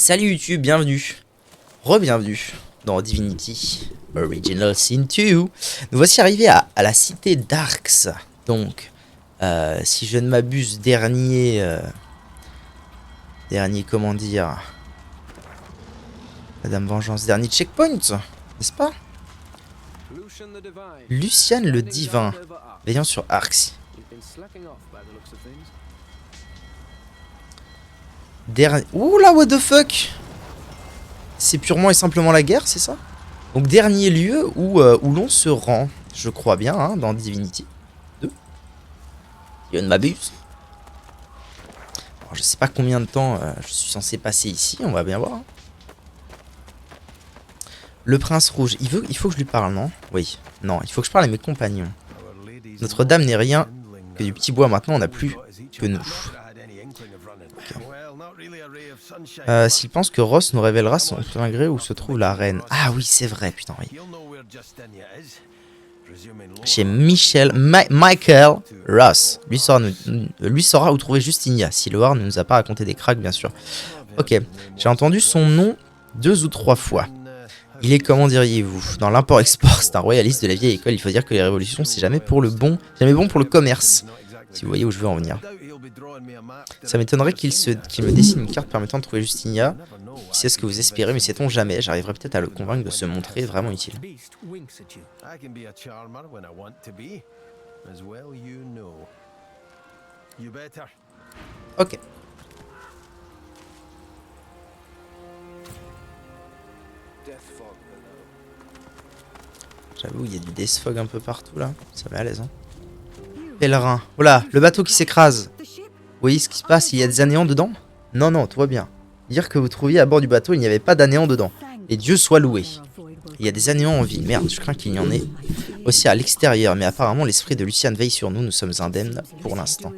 Salut YouTube, bienvenue, re-bienvenue dans Divinity Original Sin 2. Nous voici arrivés à la cité d'Arx. Donc, si je ne m'abuse, dernier, comment dire, Madame Vengeance, dernier checkpoint, n'est-ce pas? Lucian le Divin, veillant sur Arx. Oula, what the fuck? C'est purement et simplement la guerre, c'est ça? Donc dernier lieu où l'on se rend, je crois bien, hein, dans Divinity 2. Je ne m'abuse. Je sais pas combien de temps je suis censé passer ici, on va bien voir. Le prince rouge, il faut que je lui parle, non? Oui, non, il faut que je parle à mes compagnons. Notre-Dame n'est rien que du petit bois, maintenant on n'a plus que nous. S'il pense que Ross nous révélera son plein gré où se trouve la reine. Ah oui, c'est vrai, putain, oui. Chez Michael Ross. Lui saura où trouver Justinia. Si Loar ne nous a pas raconté des cracks, bien sûr. Ok, j'ai entendu son nom 2 ou 3 fois. Il est, comment diriez-vous, dans l'import-export. C'est un royaliste de la vieille école. Il faut dire que les révolutions, c'est jamais pour le bon, jamais bon pour le commerce. Si vous voyez où je veux en venir. Ça m'étonnerait qu'il me dessine une carte permettant de trouver Justinia. Qui sait ce que vous espérez, mais sait-on jamais. J'arriverai peut-être à le convaincre de se montrer vraiment utile. Ok. J'avoue, il y a du Death Fog un peu partout là. Ça met à l'aise, hein. Pèlerin. Voilà, le bateau qui s'écrase. Vous voyez ce qui se passe? Il y a des anéants dedans? Non, non, tout va bien. Dire que vous trouviez à bord du bateau, il n'y avait pas d'anéants dedans. Et Dieu soit loué. Il y a des anéants en vie. Merde, je crains qu'il y en ait aussi à l'extérieur. Mais apparemment, l'esprit de Lucian veille sur nous. Nous sommes indemnes pour l'instant.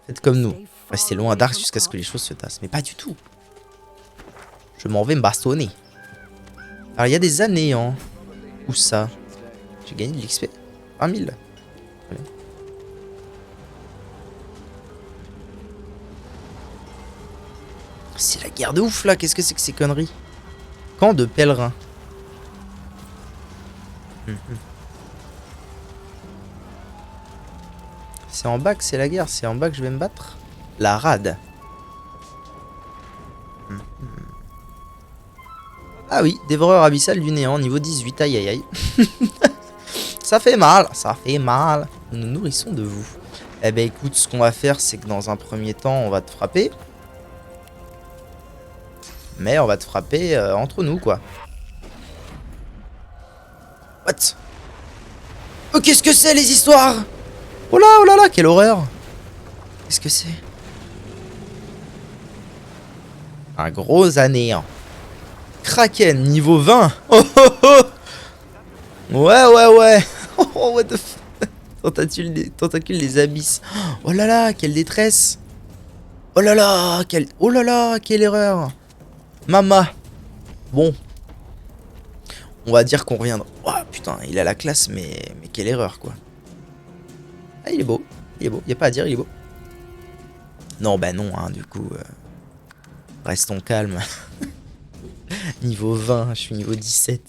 Faites comme nous. Restez loin d'Arx jusqu'à ce que les choses se tassent. Mais pas du tout. Je m'en vais me bastonner. Alors, il y a des anéants. Où ça? J'ai gagné de l'XP. 20 000. Ouais. C'est la guerre de ouf là, qu'est-ce que c'est que ces conneries? Camp de pèlerins. C'est en bas que c'est la guerre, c'est en bas que je vais me battre. La rade. Ah oui, dévoreur abyssal du néant, niveau 18, aïe aïe aïe. Ça fait mal, ça fait mal. Nous nous nourrissons de vous. Eh ben écoute, ce qu'on va faire, c'est que dans un premier temps, on va te frapper. Mais on va te frapper entre nous, quoi. What? Oh, qu'est-ce que c'est, les histoires? Oh là, quelle horreur. Qu'est-ce que c'est? Un gros anéant. Kraken, niveau 20. Oh, oh, oh. Ouais. Oh, what the fuck. Tentacules des abysses. Oh là là, quelle détresse. Oh là là, quelle erreur. Mama. Bon. On va dire qu'on reviendra. Oh putain, il a la classe, mais quelle erreur, quoi. Ah, il est beau. Il y a pas à dire, il est beau. Non, bah non, hein, du coup. Restons calmes. Niveau 20, je suis niveau 17.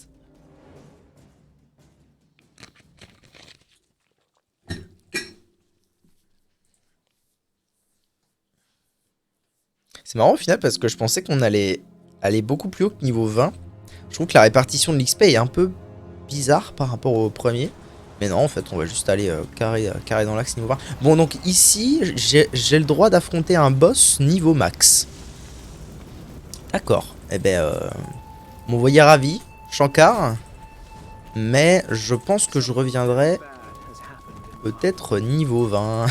C'est marrant au final parce que je pensais qu'on allait aller beaucoup plus haut que niveau 20. Je trouve que la répartition de l'XP est un peu bizarre par rapport au premier. Mais non, en fait, on va juste aller carré dans l'axe niveau 20. Bon, donc ici, j'ai le droit d'affronter un boss niveau max. D'accord. Eh ben, m'en voyez ravi, Shankar. Mais je pense que je reviendrai peut-être niveau 20.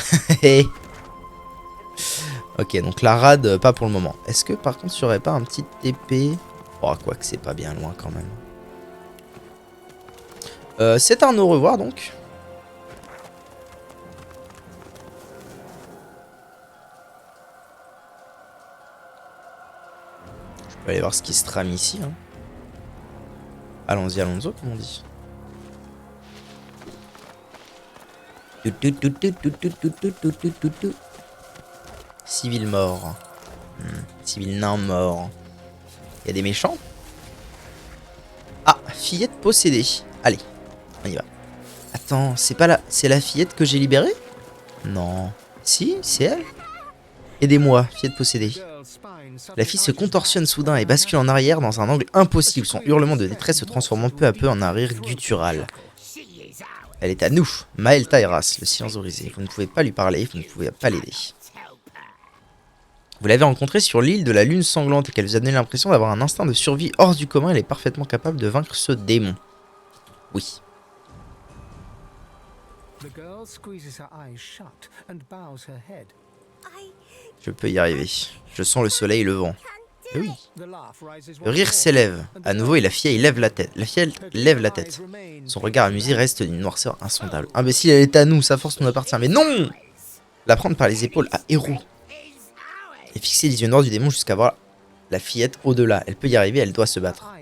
Ok, donc la rade, pas pour le moment. Est-ce que par contre, il n'y aurait pas un petit épée? Oh, quoi que c'est pas bien loin quand même. C'est un au revoir donc. Je peux aller voir ce qui se trame ici. Hein. Allons-y, allons-y, comme on dit. Civil mort. Civil nain mort. Il y a des méchants. Ah, fillette possédée. Allez, on y va. Attends, c'est pas la... C'est la fillette que j'ai libérée? Non. Si, c'est elle. Aidez-moi, fillette possédée. La fille se contorsionne soudain et bascule en arrière dans un angle impossible, son hurlement de détresse se transformant peu à peu en un rire guttural. Elle est à nous, Maël Tairas, le silence brisé. Vous ne pouvez pas lui parler, vous ne pouvez pas l'aider. Vous l'avez rencontrée sur l'île de la lune sanglante et qu'elle vous a donné l'impression d'avoir un instinct de survie hors du commun. Elle est parfaitement capable de vaincre ce démon. Oui. Je peux y arriver. Je sens le soleil levant. Et oui. Le rire s'élève. À nouveau, et la fille lève la tête. La fille lève la tête. Son regard amusé reste d'une noirceur insondable. Imbécile, elle est à nous, sa force nous appartient. Mais non! La prendre par les épaules à héros. Et fixer les yeux noirs du démon jusqu'à voir la fillette au-delà. Elle peut y arriver, elle doit se battre.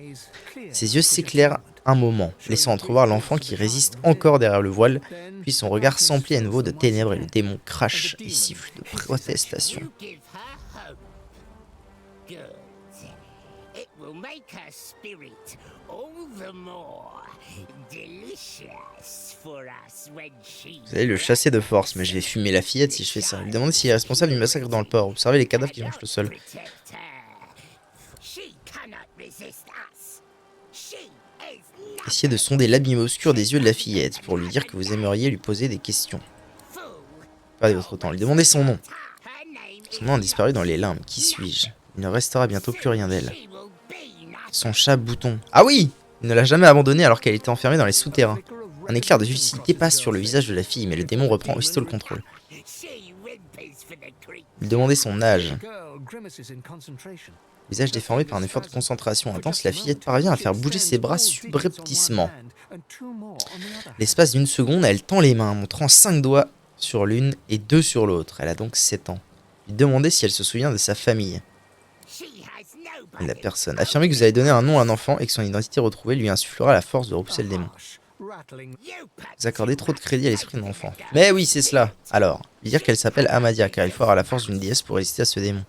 Ses yeux s'éclairent un moment, laissant entrevoir l'enfant qui résiste encore derrière le voile, puis son regard s'emplit à nouveau de ténèbres et le démon crache et siffle de protestation. Vous allez le chasser de force, mais je vais fumer la fillette si je fais ça. Lui demander s'il est responsable du massacre dans le port. Observez les cadavres qui mangent le sol. Essayez de sonder l'abîme obscur des yeux de la fillette pour lui dire que vous aimeriez lui poser des questions. Perdez votre temps, lui demandez son nom. Son nom a disparu dans les limbes. Qui suis-je? Il ne restera bientôt plus rien d'elle. Son chat Bouton. Ah oui! Il ne l'a jamais abandonné alors qu'elle était enfermée dans les souterrains. Un éclair de lucidité passe sur le visage de la fille, mais le démon reprend aussitôt le contrôle. Il demandait son âge. Visage déformé par un effort de concentration intense, la fillette parvient à faire bouger ses bras subrepticement. L'espace d'une seconde, elle tend les mains, montrant 5 doigts sur l'une et 2 sur l'autre. Elle a donc 7 ans. Il demandait si elle se souvient de sa famille. La personne. Affirmez que vous allez donner un nom à un enfant et que son identité retrouvée lui insufflera la force de repousser le démon. Vous accordez trop de crédit à l'esprit d'un enfant. Mais oui, c'est cela. Alors, lui dire qu'elle s'appelle Amadia, car il faut avoir la force d'une déesse pour résister à ce démon.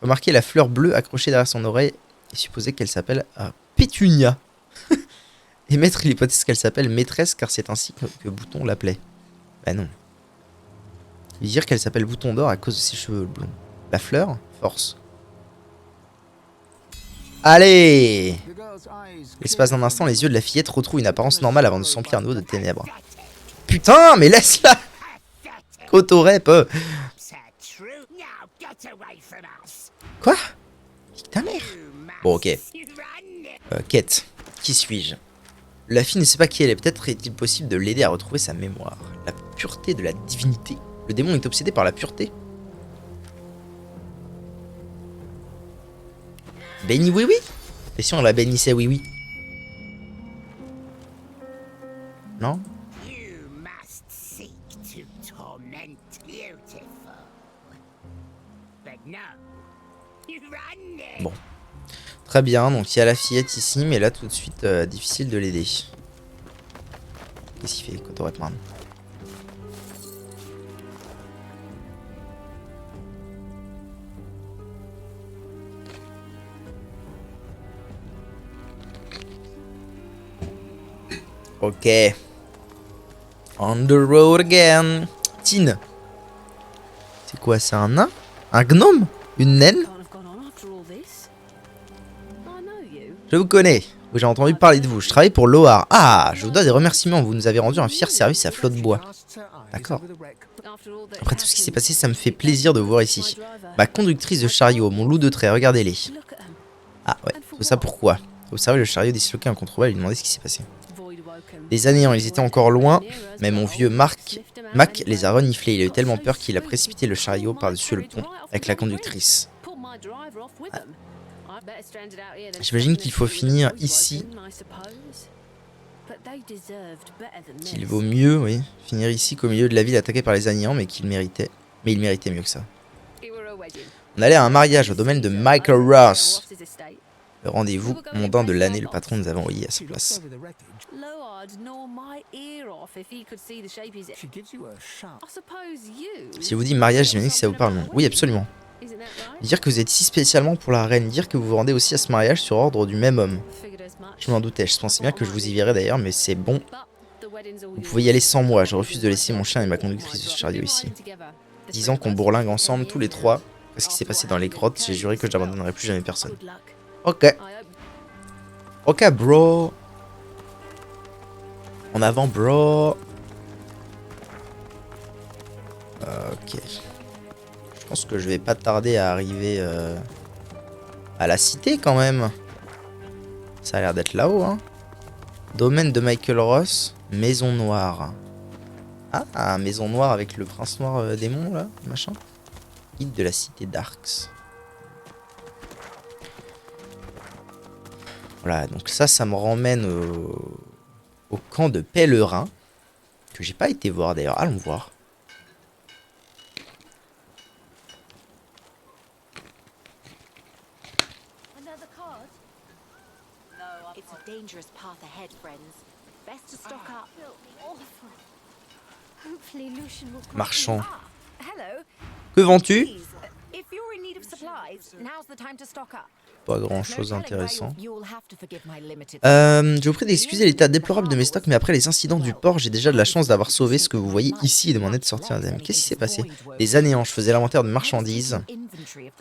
Remarquez la fleur bleue accrochée derrière son oreille et supposez qu'elle s'appelle Pétunia. Et mettre l'hypothèse qu'elle s'appelle Maîtresse, car c'est ainsi que Bouton l'appelait. Bah non. Lui dire qu'elle s'appelle Bouton d'or à cause de ses cheveux blonds. La fleur, force. Allez! L'espace d'un instant, les yeux de la fillette retrouvent une apparence normale avant de s'emplir à nouveau de ténèbres. Putain, mais laisse-la! Cotorep! Quoi? Nique ta mère! Bon, ok. Quête. Qui suis-je? La fille ne sait pas qui elle est. Peut-être est-il possible de l'aider à retrouver sa mémoire. La pureté de la divinité. Le démon est obsédé par la pureté. Béni oui oui? Et si on la bénissait oui oui? Non? Bon. Très bien, donc il y a la fillette ici, mais là tout de suite, difficile de l'aider. Qu'est-ce qu'il fait, Cotorepman? Ok. On the road again. Tine. C'est quoi, c'est un nain? Un gnome? Une naine? Je vous connais. Oui, j'ai entendu parler de vous. Je travaille pour Loar. Ah, je vous dois des remerciements. Vous nous avez rendu un fier service à flot de bois. D'accord. Après tout ce qui s'est passé, ça me fait plaisir de vous voir ici. Ma conductrice de chariot, mon loup de trait, regardez-les. Ah ouais, tout ça pourquoi? Observez le chariot disloqué en contre-voie et lui demander ce qui s'est passé. Des anéants, ils étaient encore loin, mais mon vieux Mac les a reniflés. Il a eu tellement peur qu'il a précipité le chariot par-dessus le pont avec la conductrice. Ah. J'imagine qu'il faut finir ici. Qu'il vaut mieux, oui, finir ici qu'au milieu de la ville attaquée par les anéants, mais qu'il méritait. Mais il méritait mieux que ça. On allait à un mariage au domaine de Michael Ross. Le rendez-vous mondain de l'année, le patron nous avait envoyé à sa place. Si je vous dis mariage, j'imagine que ça vous parle, non? Oui, absolument. Dire que vous êtes ici spécialement pour la reine. Dire que vous vous rendez aussi à ce mariage sur ordre du même homme. Je m'en doutais, je pensais bien que je vous y verrais d'ailleurs, mais c'est bon. Vous pouvez y aller sans moi, je refuse de laisser mon chien et ma conductrice de chariot ici. 10 ans qu'on bourlingue ensemble, tous les trois. Ce qui s'est passé dans les grottes, j'ai juré que je n'abandonnerai plus jamais personne. Ok. Ok, bro. En avant, bro. Ok. Je pense que je vais pas tarder à arriver à la cité quand même. Ça a l'air d'être là-haut, hein. Domaine de Michael Ross, Maison Noire. Ah, Maison Noire avec le prince noir démon, là, machin. Guide de la cité d'Arx. Voilà, donc ça me ramène au camp de pèlerins. Que j'ai pas été voir d'ailleurs, allons voir. Marchand. Que vends-tu? Pas grand chose d'intéressant. Je vous prie d'excuser l'état déplorable de mes stocks, mais après les incidents du port, j'ai déjà de la chance d'avoir sauvé ce que vous voyez ici et de m'en être sorti indemne. Qu'est-ce qui s'est passé? Des années, je faisais l'inventaire de marchandises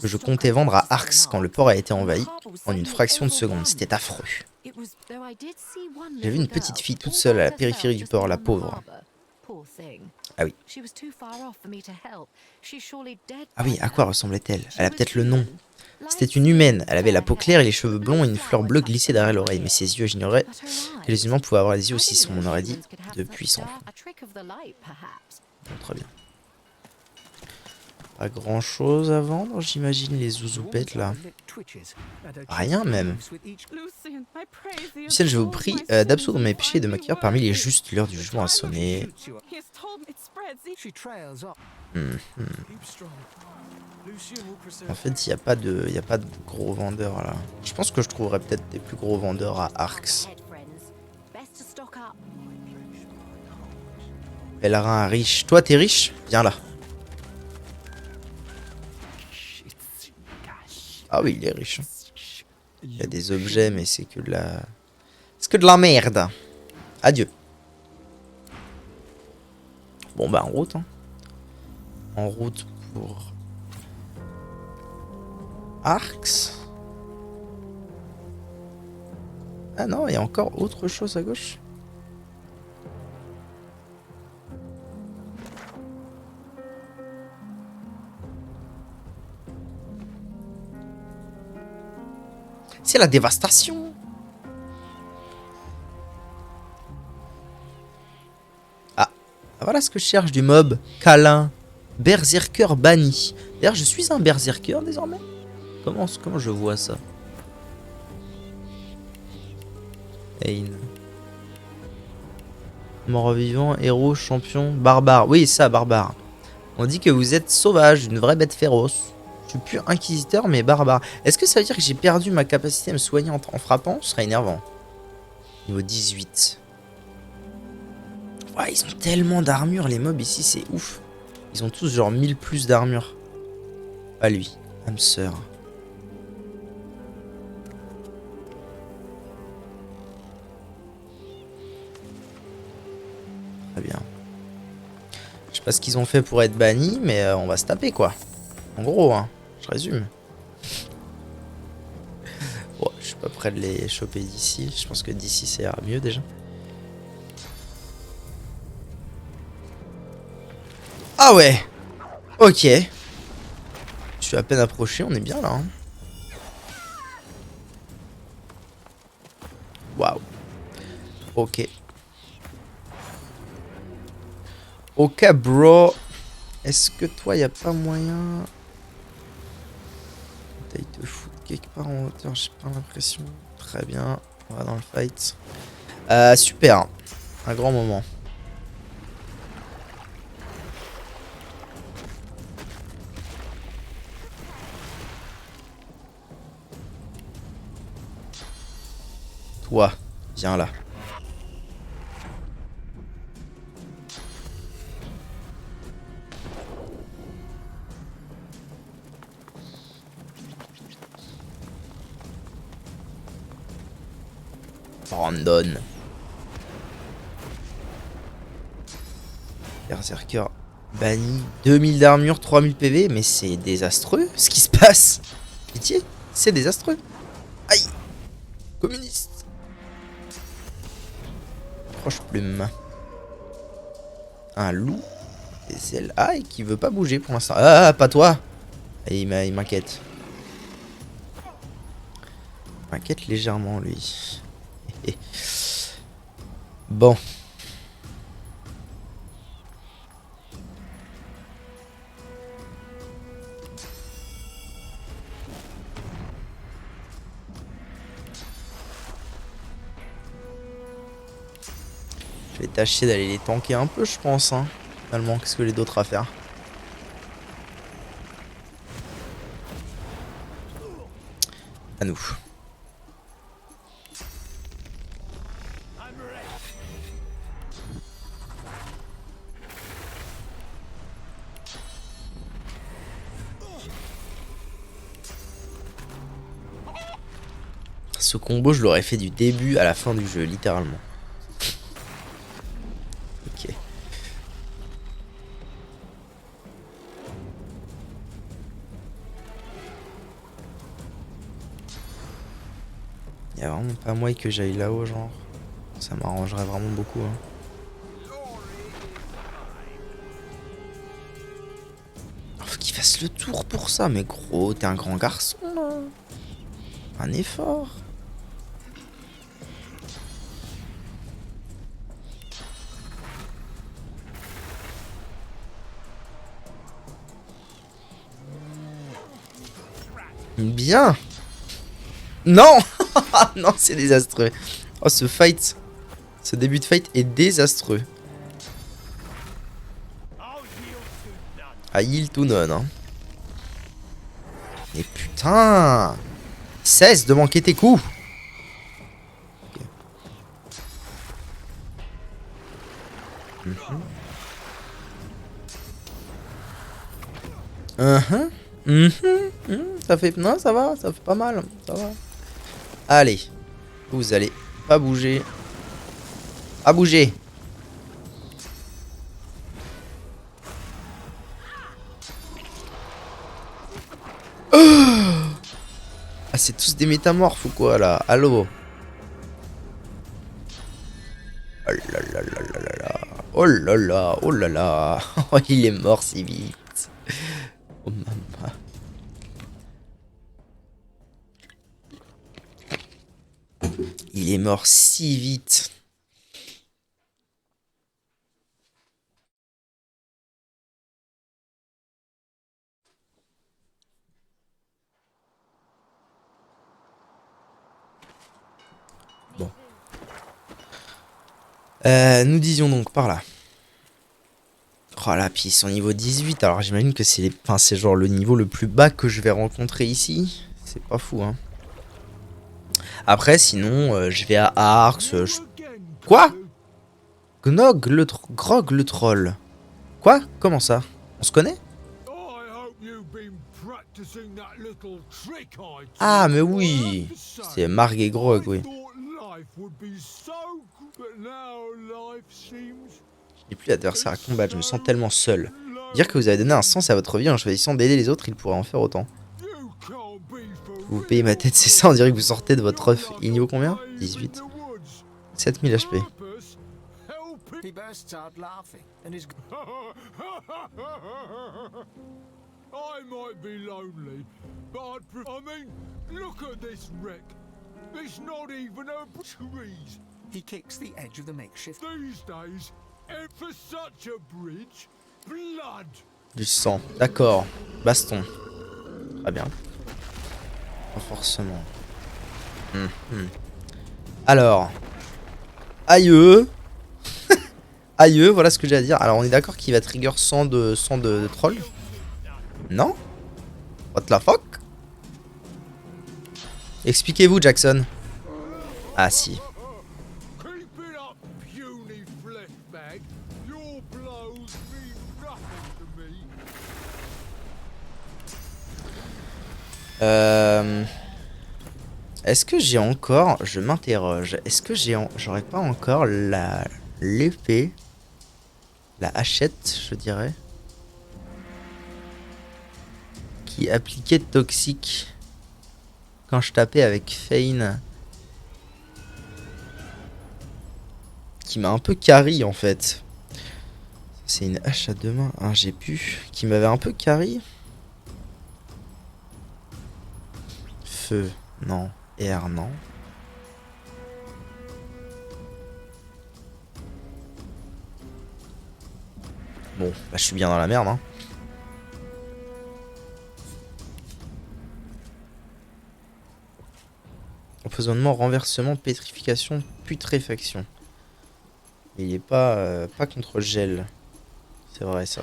que je comptais vendre à Arx quand le port a été envahi en une fraction de seconde. C'était affreux. J'ai vu une petite fille toute seule à la périphérie du port, la pauvre. Ah oui. Ah oui, à quoi ressemblait-elle? Elle a peut-être le nom. C'était une humaine. Elle avait la peau claire et les cheveux blonds et une fleur bleue glissée derrière l'oreille. Mais ses yeux, j'ignorais que les humains pouvaient avoir les yeux aussi sombres. On aurait dit de puissants. Bon, très bien. Pas grand chose à vendre, j'imagine, les zouzoupettes là. Rien même. Lucien, je vous prie d'absoudre mes péchés et de m'accueillir parmi les justes. L'heure du jugement a sonné. En fait, il n'y a pas de gros vendeurs là. Je pense que je trouverais peut-être des plus gros vendeurs à Arx. Pèlerin riche. Toi, t'es riche? Viens là. Ah oui, il est riche. Il y a des objets, mais c'est que de la... C'est que de la merde. Adieu. Bon, bah, en route. Hein. En route pour... Arx. Ah non, il y a encore autre chose à gauche. C'est la dévastation. Ah, voilà ce que je cherche du mob. Câlin. Berserker banni. D'ailleurs, je suis un berserker désormais. Comment je vois ça? Ain. Mort-vivant, héros, champion, barbare. Oui, ça, barbare. On dit que vous êtes sauvage, une vraie bête féroce. Je suis plus inquisiteur, mais barbare. Est-ce que ça veut dire que j'ai perdu ma capacité à me soigner en frappant? Ce serait énervant. Niveau 18. Ouais, ils ont tellement d'armure, les mobs ici, c'est ouf. Ils ont tous genre 1000 plus d'armure. Pas lui, Hamster. Très bien. Je sais pas ce qu'ils ont fait pour être bannis, mais on va se taper quoi. En gros, hein, je résume. Bon, je suis pas prêt de les choper d'ici. Je pense que d'ici ça ira mieux déjà. Ah ouais. Ok. Je suis à peine approché, on est bien là. Hein. Waouh. Ok. Ok, bro. Est-ce que toi, y a pas moyen... Ils te foutent quelque part en hauteur, j'ai pas l'impression. Très bien. On va dans le fight. Super. Un grand moment. Toi, viens là. Brandon. Berserker banni. 2000 d'armure, 3000 PV. Mais c'est désastreux ce qui se passe. Pitié, c'est désastreux. Aïe. Communiste. Proche plume. Un loup. Des ailes. Ah, et qui veut pas bouger pour l'instant. Ah, pas toi. Et il m'inquiète. Il m'inquiète légèrement, lui. Bon. Je vais tâcher d'aller les tanker un peu, je pense. Hein. Finalement, qu'est-ce que les d'autres à faire? À nous. Ce combo, je l'aurais fait du début à la fin du jeu, littéralement. Ok. Y'a vraiment pas moyen que j'aille là-haut, genre. Ça m'arrangerait vraiment beaucoup. Hein. Faut qu'il fasse le tour pour ça, mais gros, t'es un grand garçon, là. Un effort. Bien. Non. Non, c'est désastreux. Oh, ce fight. Ce début de fight est désastreux. Ah, yield to none. Hein. Mais putain. Cesse de manquer tes coups. Okay. Ça fait... Non, ça va, ça fait pas mal. Ça va. Allez. Vous allez pas bouger. À bouger. Ah, c'est tous des métamorphes ou quoi, là? Allô? Oh là là là là là là. Oh là là, oh là là. Oh, il est mort si vite. Oh maman. Il est mort si vite. Bon. Nous disions donc par là. Oh là, puis ils sont niveau 18. Alors j'imagine que c'est enfin, c'est genre le niveau le plus bas que je vais rencontrer ici. C'est pas fou, hein. Après, sinon, je vais à Arx. Quoi? Grog le troll. Quoi? Comment ça? On se connaît? Ah, mais oui. C'est Marg et Grog, oui. Je n'ai plus d'adversaire à combattre, je me sens tellement seul. Dire que vous avez donné un sens à votre vie en choisissant d'aider les autres, il pourrait en faire autant. Vous payez ma tête, c'est ça, on dirait que vous sortez de votre œuf. Il niveau combien? 18. 7000 HP. I might be lonely, but I mean, look at this wreck. It's not even a trees. He kicks the edge of the makeshift. These days, and for such a bridge, blood. Du sang, d'accord. Baston. Très bien. Renforcement. Alors. Aïe. Aïe, voilà ce que j'ai à dire. Alors on est d'accord qu'il va trigger 100 de troll. Non? What the fuck? Expliquez-vous, Jackson. Ah si. Est-ce que j'ai encore... Je m'interroge. Est-ce que j'aurais pas encore l'épée, la hachette, je dirais, qui appliquait toxique quand je tapais avec Fane, qui m'a un peu carry en fait. C'est une hache à deux mains. Ah, j'ai pu. Qui m'avait un peu carry. Feu, non. Air, non. Bon, bah, je suis bien dans la merde, hein. Empoisonnement, renversement, pétrification, putréfaction. Il est pas contre gel. C'est vrai ça.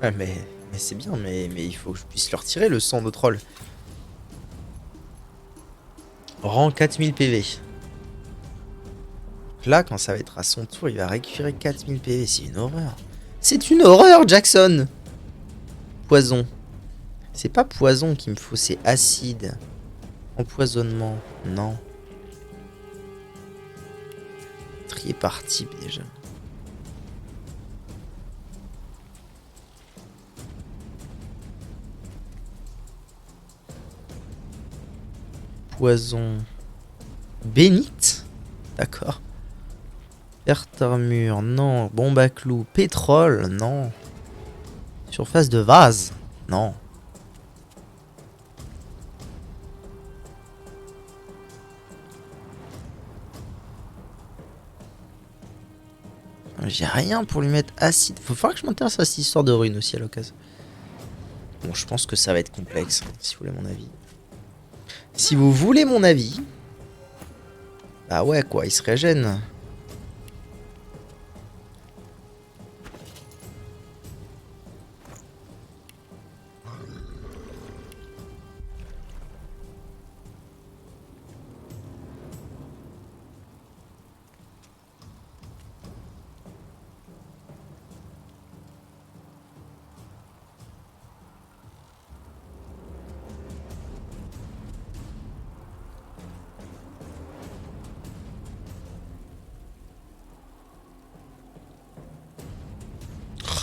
Ouais, mais c'est bien, mais il faut que je puisse le retirer le sang de troll. Rang 4000 PV. Là, quand ça va être à son tour, il va récupérer 4000 PV. C'est une horreur. C'est une horreur, Jackson. Poison. C'est pas poison qu'il me faut, c'est acide. Empoisonnement, non. Trier par type déjà. Poison. Bénite. D'accord. Perte armure, non. Bombe à clous. Pétrole, non. Surface de vase, non. J'ai rien pour lui mettre acide. Faut falloir que je m'intéresse à cette histoire de runes aussi à l'occasion. Bon, je pense que ça va être complexe, si vous voulez mon avis. Si vous voulez mon avis... Bah ouais, quoi, il se régène.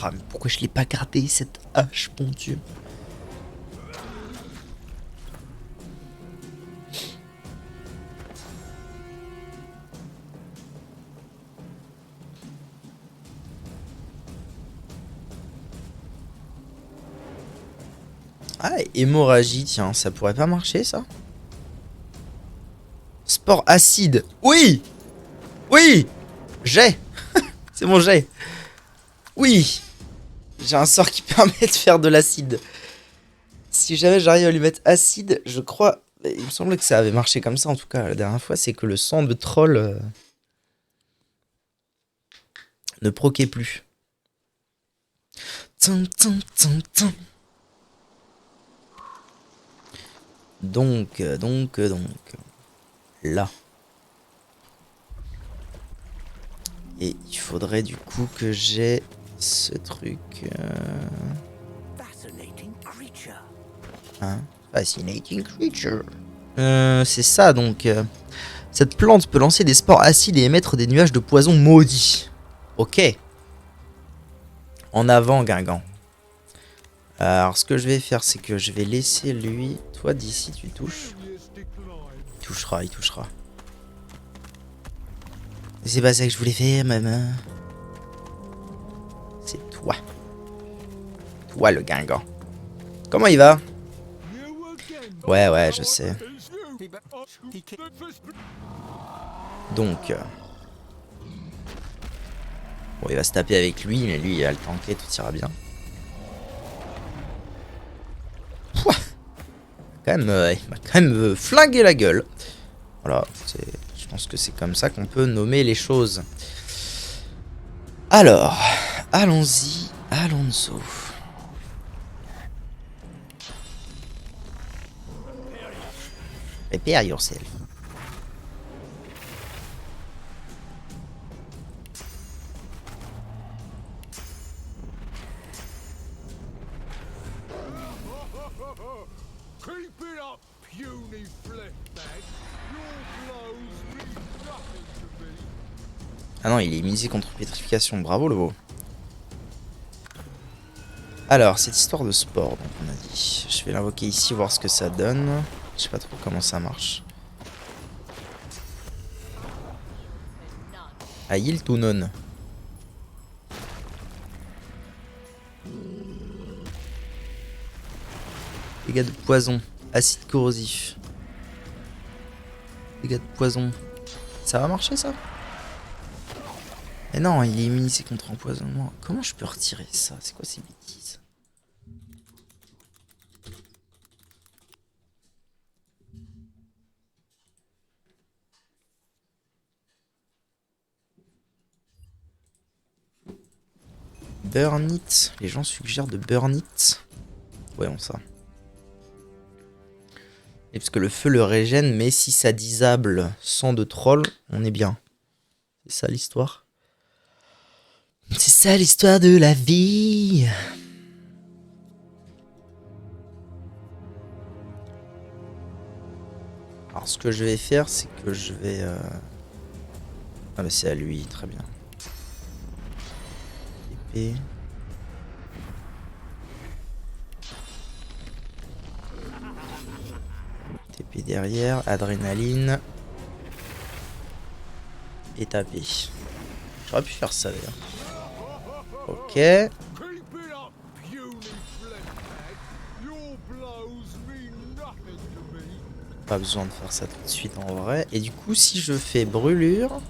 Ah, mais pourquoi je l'ai pas gardé cette hache, mon dieu. Ah, hémorragie, tiens, ça pourrait pas marcher ça? Sport acide, oui! Oui! J'ai! C'est mon jet! Oui! J'ai un sort qui permet de faire de l'acide. Si jamais j'arrive à lui mettre acide, je crois... Il me semblait que ça avait marché comme ça en tout cas la dernière fois, c'est que le sang de troll ne proquait plus. Donc, là. Et il faudrait du coup que j'ai ce truc. Fascinating creature. Hein? Fascinating creature. C'est ça donc. Cette plante peut lancer des spores acides et émettre des nuages de poison maudits. Ok. En avant, Guingamp. Alors, ce que je vais faire, c'est que je vais laisser lui. Toi, d'ici, tu touches. Il touchera, il touchera. C'est pas ça que je voulais faire, maman. C'est toi. Toi, le Guingamp. Comment il va? Ouais, ouais, je sais. Donc... Bon, il va se taper avec lui, mais lui, il va le tanker, tout ira bien. Pouah, il m'a quand même flingué la gueule. Voilà, je pense que c'est comme ça qu'on peut nommer les choses. Alors, allons-y, Alonso. Prepare yourself. Ah non, il est immunisé contre pétrification. Bravo le beau. Alors, cette histoire de sport, donc on a dit. Je vais l'invoquer ici, voir ce que ça donne. Je sais pas trop comment ça marche. Aïl ou non? Dégâts de poison. Acide corrosif. Dégâts de poison. Ça va marcher ça? Mais non, il est immunisé contre empoisonnement. Comment je peux retirer ça? C'est quoi ces bêtises? Burn it. Les gens suggèrent de burn it. Voyons ça. Et parce que le feu le régène, mais si ça disable sang de troll, on est bien. C'est ça l'histoire. C'est ça l'histoire de la vie. Alors ce que je vais faire, c'est que je vais... Ah bah c'est à lui, très bien. Épée. TP derrière, adrénaline. Et taper. J'aurais pu faire ça d'ailleurs. Ok. Keep it up, puny fleckbag. Your blows mean nothing to me. Pas besoin de faire ça tout de suite en vrai. Et du coup, si je fais brûlure...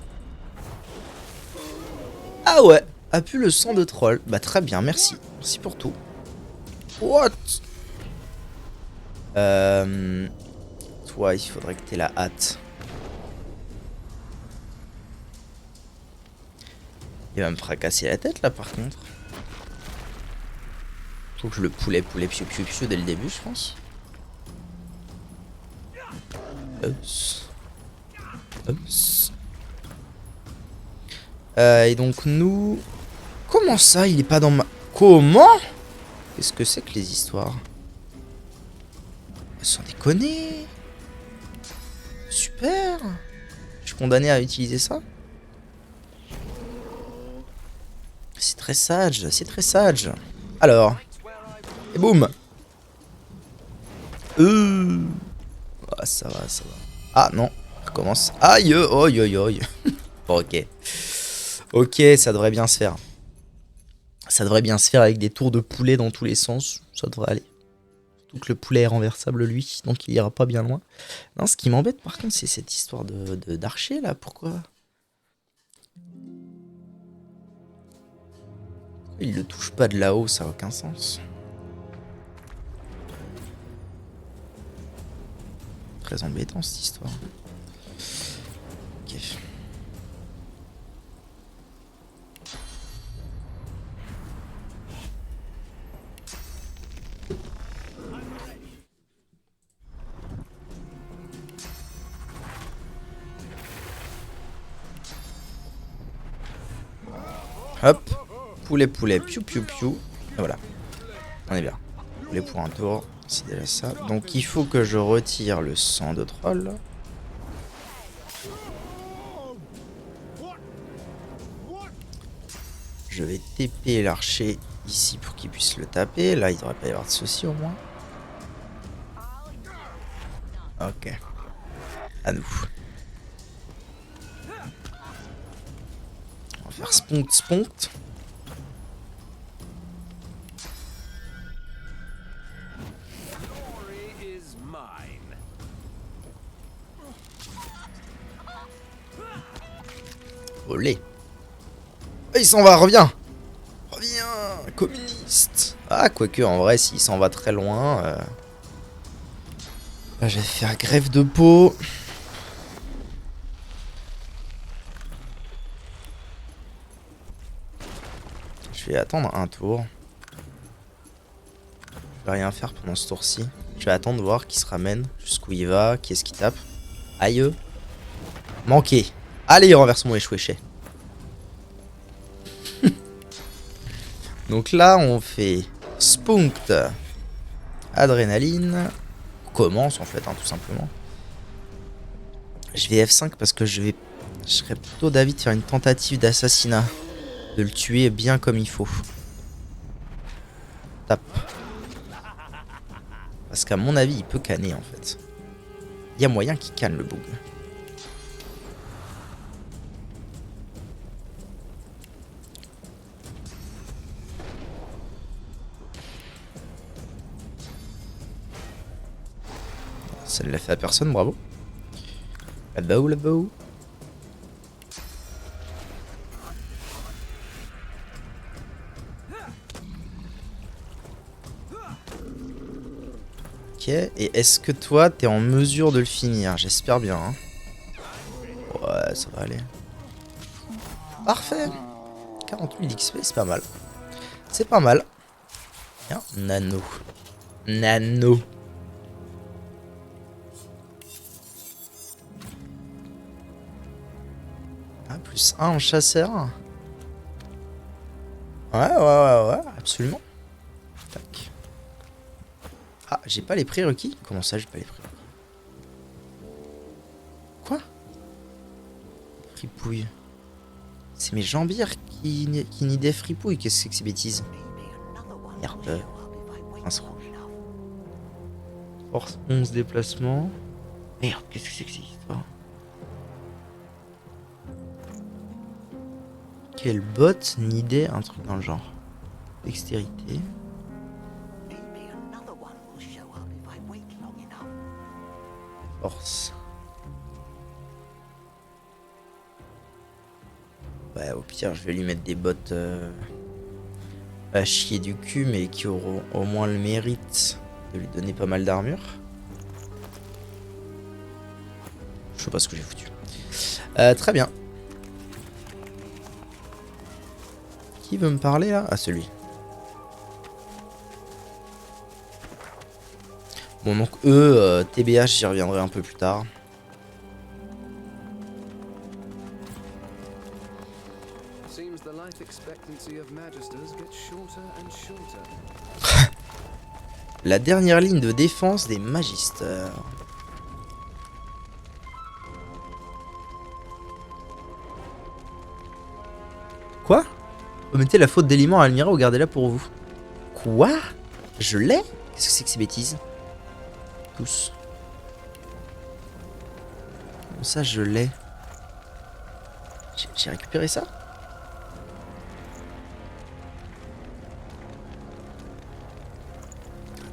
Ah ouais, a pu le sang de troll. Bah très bien, merci. Merci pour tout. What? Toi, il faudrait que t'aies la hâte. Il va me fracasser la tête là par contre. Faut que je le poulet piou piou piou dès le début je pense. Et donc nous... Comment ça il est pas dans ma... Comment? Qu'est-ce que c'est que les histoires? Sans déconner. Super. Je suis condamné à utiliser ça? C'est très sage, c'est très sage. Alors. Et boum. Ah, ça va, ça va. Ah non, on recommence. Aïe, oi, oi, oi. Bon, ok. Ok, ça devrait bien se faire. Ça devrait bien se faire avec des tours de poulet dans tous les sens. Ça devrait aller. Surtout que le poulet est renversable lui, donc il ira pas bien loin. Non, ce qui m'embête par contre, c'est cette histoire d'archer là. Pourquoi il le touche pas de là-haut, ça a aucun sens. Très embêtant cette histoire. Ok. Hop. Poulet, piou piou piou. Et voilà. On est bien. Poulet pour un tour. C'est déjà ça. Donc il faut que je retire le sang de troll. Je vais TP l'archer ici pour qu'il puisse le taper. Là, il devrait pas y avoir de souci au moins. Ok. À nous. On va faire sponct. Olé. Il s'en va, reviens. Reviens, communiste. Ah, quoique, en vrai, s'il s'en va très loin... Là, je vais faire greffe de peau. Je vais attendre un tour. Je vais rien faire pendant ce tour-ci. Je vais attendre de voir qui se ramène, jusqu'où il va, qui est-ce qui tape. Aïe. Manqué. Allez, renversement échoué. Donc là, on fait spunct, adrénaline. On commence en fait, hein, tout simplement. Je vais F5 parce que je vais Je serais plutôt d'avis de faire une tentative d'assassinat. De le tuer bien comme il faut. Tape. Parce qu'à mon avis, il peut canner en fait. Il y a moyen qu'il canne le bug. Ça ne l'a fait à personne, bravo. Là-bas, là-bas. Ok, et est-ce que toi, t'es en mesure de le finir? J'espère bien. Hein. Ouais, ça va aller. Parfait. 40 000 XP, c'est pas mal. C'est pas mal. Bien, nano. Nano. Ah, plus 1 en chasseur. Ouais, absolument. Tac. Ah, j'ai pas les prérequis? Comment ça, j'ai pas les prérequis? Quoi? Fripouille. C'est mes jambières qui nient des fripouilles. Qu'est-ce que c'est que ces bêtises? Merde. Pince rouge. Force 11 déplacement. Merde, qu'est-ce que c'est que cette histoire? Quel bot nidait un truc dans le genre. Dextérité. Force. Ouais, au pire, je vais lui mettre des bottes à chier du cul, mais qui auront au moins le mérite de lui donner pas mal d'armure. Je sais pas ce que j'ai foutu. Très bien. Qui veut me parler là? Ah, celui. Bon, donc eux, TBH, j'y reviendrai un peu plus tard. La dernière ligne de défense des magisters. Quoi? Remettez la faute d'élément à Almira ou gardez-la pour vous. Quoi? Je l'ai? Qu'est-ce que c'est que ces bêtises? Tous. Comment ça, je l'ai? J'ai récupéré ça?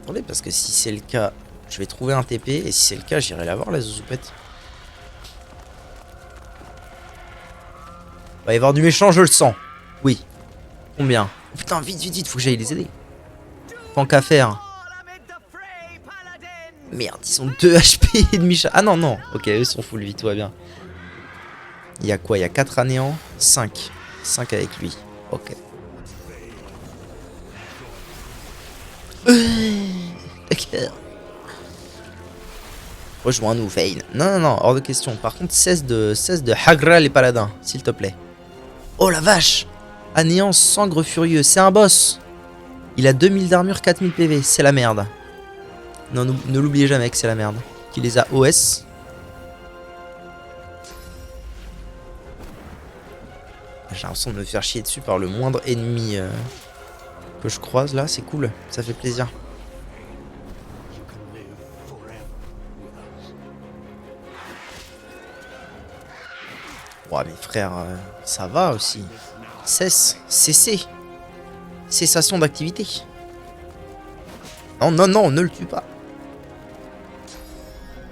Attendez, parce que si c'est le cas, je vais trouver un TP, et si c'est le cas, j'irai la voir, la zouzoupette. Va y avoir du méchant, je le sens. Oui. Combien? Oh, putain, vite, vite, vite, faut que j'aille les aider. Tant qu'à faire. Merde, ils sont 2 HP et demi. Ah non, non. Ok, eux sont full vie, tout va bien. Il y a quoi? Il y a 4 anéants? 5. 5 avec lui. Ok. D'accord. Rejoins-nous, Vayne. Non, non, non, hors de question. Par contre, cesse de Hagra les paladins, s'il te plaît. Oh la vache! Anéant sangre furieux, c'est un boss! Il a 2000 d'armure, 4000 PV, c'est la merde. Non, ne l'oubliez jamais que c'est la merde. Qu'il les a OS. J'ai l'impression de me faire chier dessus par le moindre ennemi que je croise là, c'est cool, ça fait plaisir. Ouais, mes frères, ça va aussi. Cesse, cessez. Cessation d'activité. Non, non, non, ne le tue pas.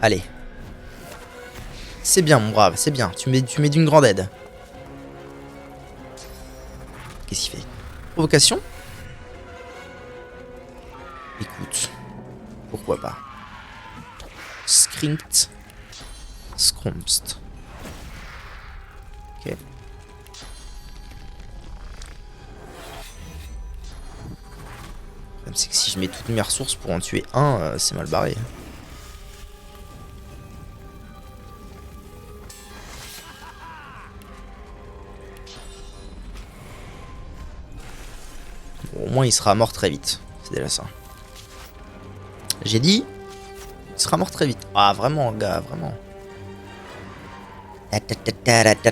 Allez. C'est bien, mon brave, c'est bien. Tu m'es d'une grande aide. Qu'est-ce qu'il fait? Provocation? Écoute. Pourquoi pas? Skrinkt. Skromst. Ok. Le problème, c'est que si je mets toutes mes ressources pour en tuer un, c'est mal barré. Bon, au moins, il sera mort très vite. C'est déjà ça. J'ai dit, il sera mort très vite. Ah, vraiment, gars, vraiment. Ta-ta-ta-ta-ta-ta.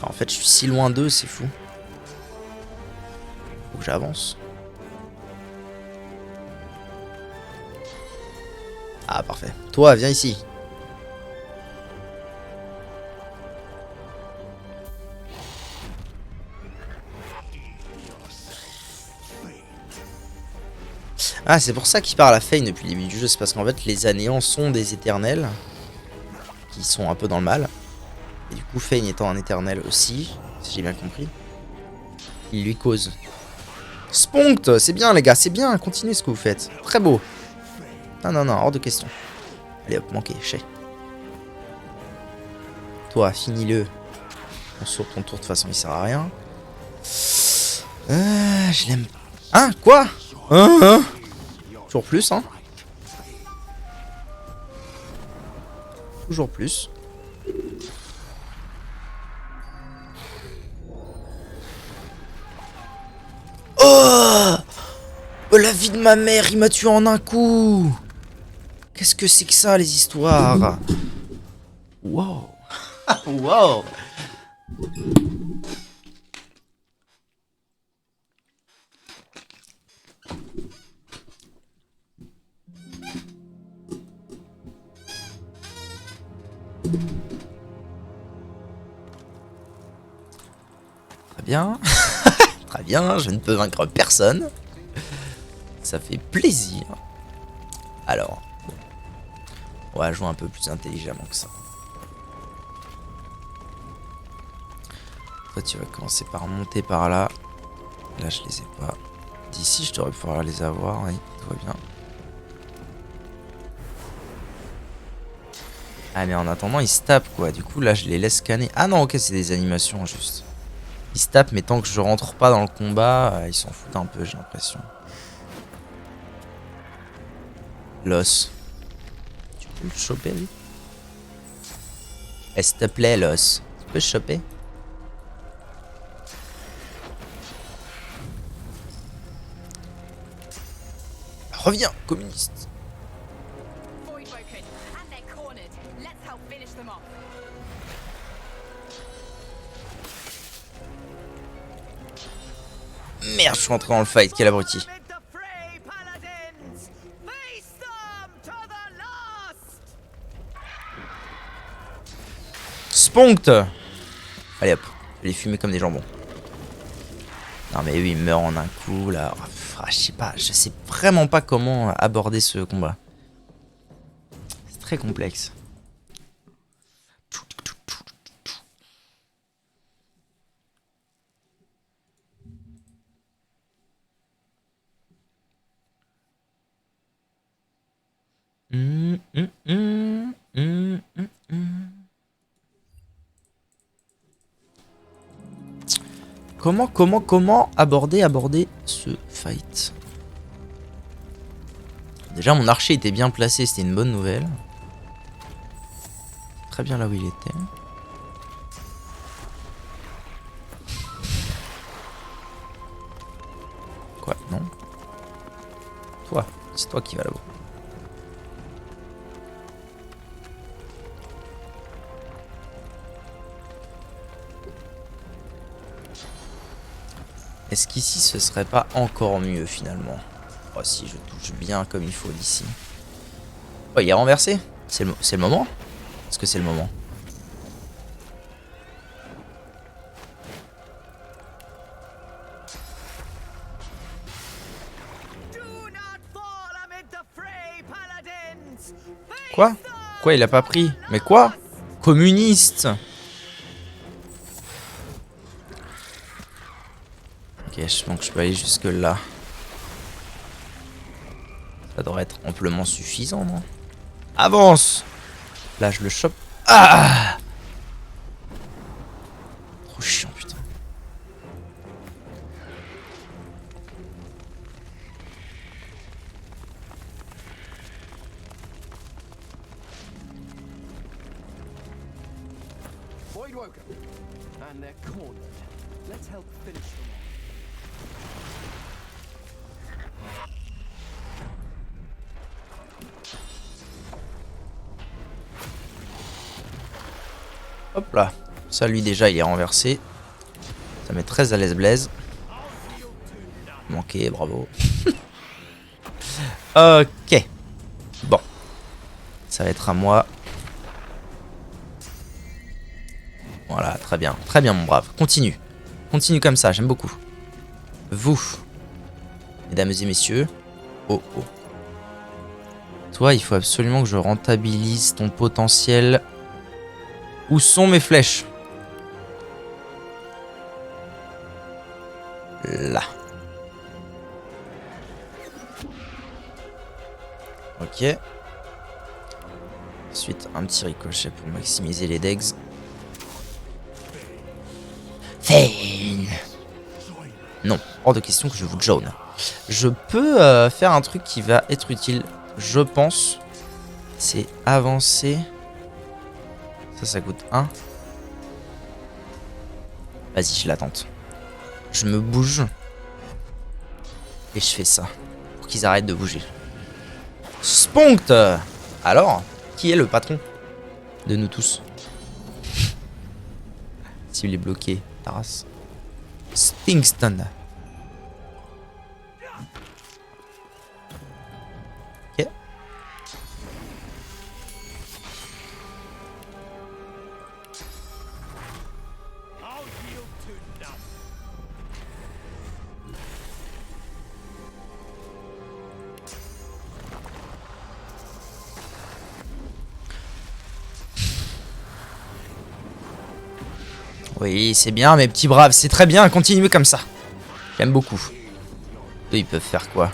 En fait, je suis si loin d'eux, c'est fou. Faut que j'avance. Ah, parfait. Toi, viens ici. Ah, c'est pour ça qu'il parle à Fane depuis le début du jeu. C'est parce qu'en fait, les Anéants sont des éternels qui sont un peu dans le mal. Et du coup, Fane étant un éternel aussi, si j'ai bien compris, il lui cause. Sponct, c'est bien les gars, c'est bien, continuez ce que vous faites. Très beau. Non, non, non, hors de question. Allez hop, manqué, chais. Toi, finis-le. On saute ton tour, de toute façon, il sert à rien. Je l'aime. Hein? Quoi? Hein? Toujours plus, hein? Toujours plus. Oh! Oh la vie de ma mère, il m'a tué en un coup! Qu'est-ce que c'est que ça, les histoires? Wow! Wow! Très bien. Très bien, je ne peux vaincre personne. Ça fait plaisir. Alors, on va jouer un peu plus intelligemment que ça. Toi, tu vas commencer par monter par là. Là, je les ai pas. D'ici, je devrais pouvoir les avoir. Oui, tout va bien. Ah, mais en attendant, ils se tapent, quoi. Du coup, là, je les laisse scanner. Ah non, ok, c'est des animations, juste. Ils se tapent, mais tant que je rentre pas dans le combat, ils s'en foutent un peu, j'ai l'impression. L'os. Tu peux le choper, lui? Eh, s'il te plaît, l'os. Tu peux le choper? Reviens, communiste. Merde, je suis rentré dans le fight, quel abruti. Sponct. Allez hop, je vais les fumer comme des jambons. Non mais oui, il meurt en un coup là. Ah, je sais vraiment pas comment aborder ce combat. C'est très complexe. Comment aborder ce fight? Déjà, mon archer était bien placé, c'était une bonne nouvelle. Très bien là où il était. Quoi? Non? Toi, c'est toi qui vas là-bas. Est-ce qu'ici ce serait pas encore mieux finalement? Oh si je touche bien comme il faut d'ici. Oh il est renversé. C'est le moment? Est-ce que c'est le moment? Quoi? Quoi il a pas pris? Mais quoi? Communiste! Ok, donc je peux aller jusque là. Ça devrait être amplement suffisant, non? Avance! Là, je le chope. Ah! Trop chiant, putain. And they're cornered. Let's help finish them off. Hop là. Ça, lui, déjà, il est renversé. Ça met très à l'aise Blaise. Manqué, bravo. Ok. Bon. Ça va être à moi. Voilà, très bien. Très bien, mon brave. Continue. Continue comme ça, j'aime beaucoup. Vous. Mesdames et messieurs. Oh, oh. Toi, il faut absolument que je rentabilise ton potentiel. Où sont mes flèches? Là. Ok. Ensuite, un petit ricochet pour maximiser les degs. Fail. Non, hors de question que je vous jaune. Je peux faire un truc qui va être utile, je pense. C'est avancer. Ça coûte 1. Vas-y, je l'attente. Je me bouge. Et je fais ça. Pour qu'ils arrêtent de bouger. Spunkt. Alors, qui est le patron de nous tous? S'il est bloqué, Taras. Stingston. Ok. Oui, c'est bien, mes petits braves, c'est très bien, continuez comme ça. J'aime beaucoup. Eux, ils peuvent faire quoi?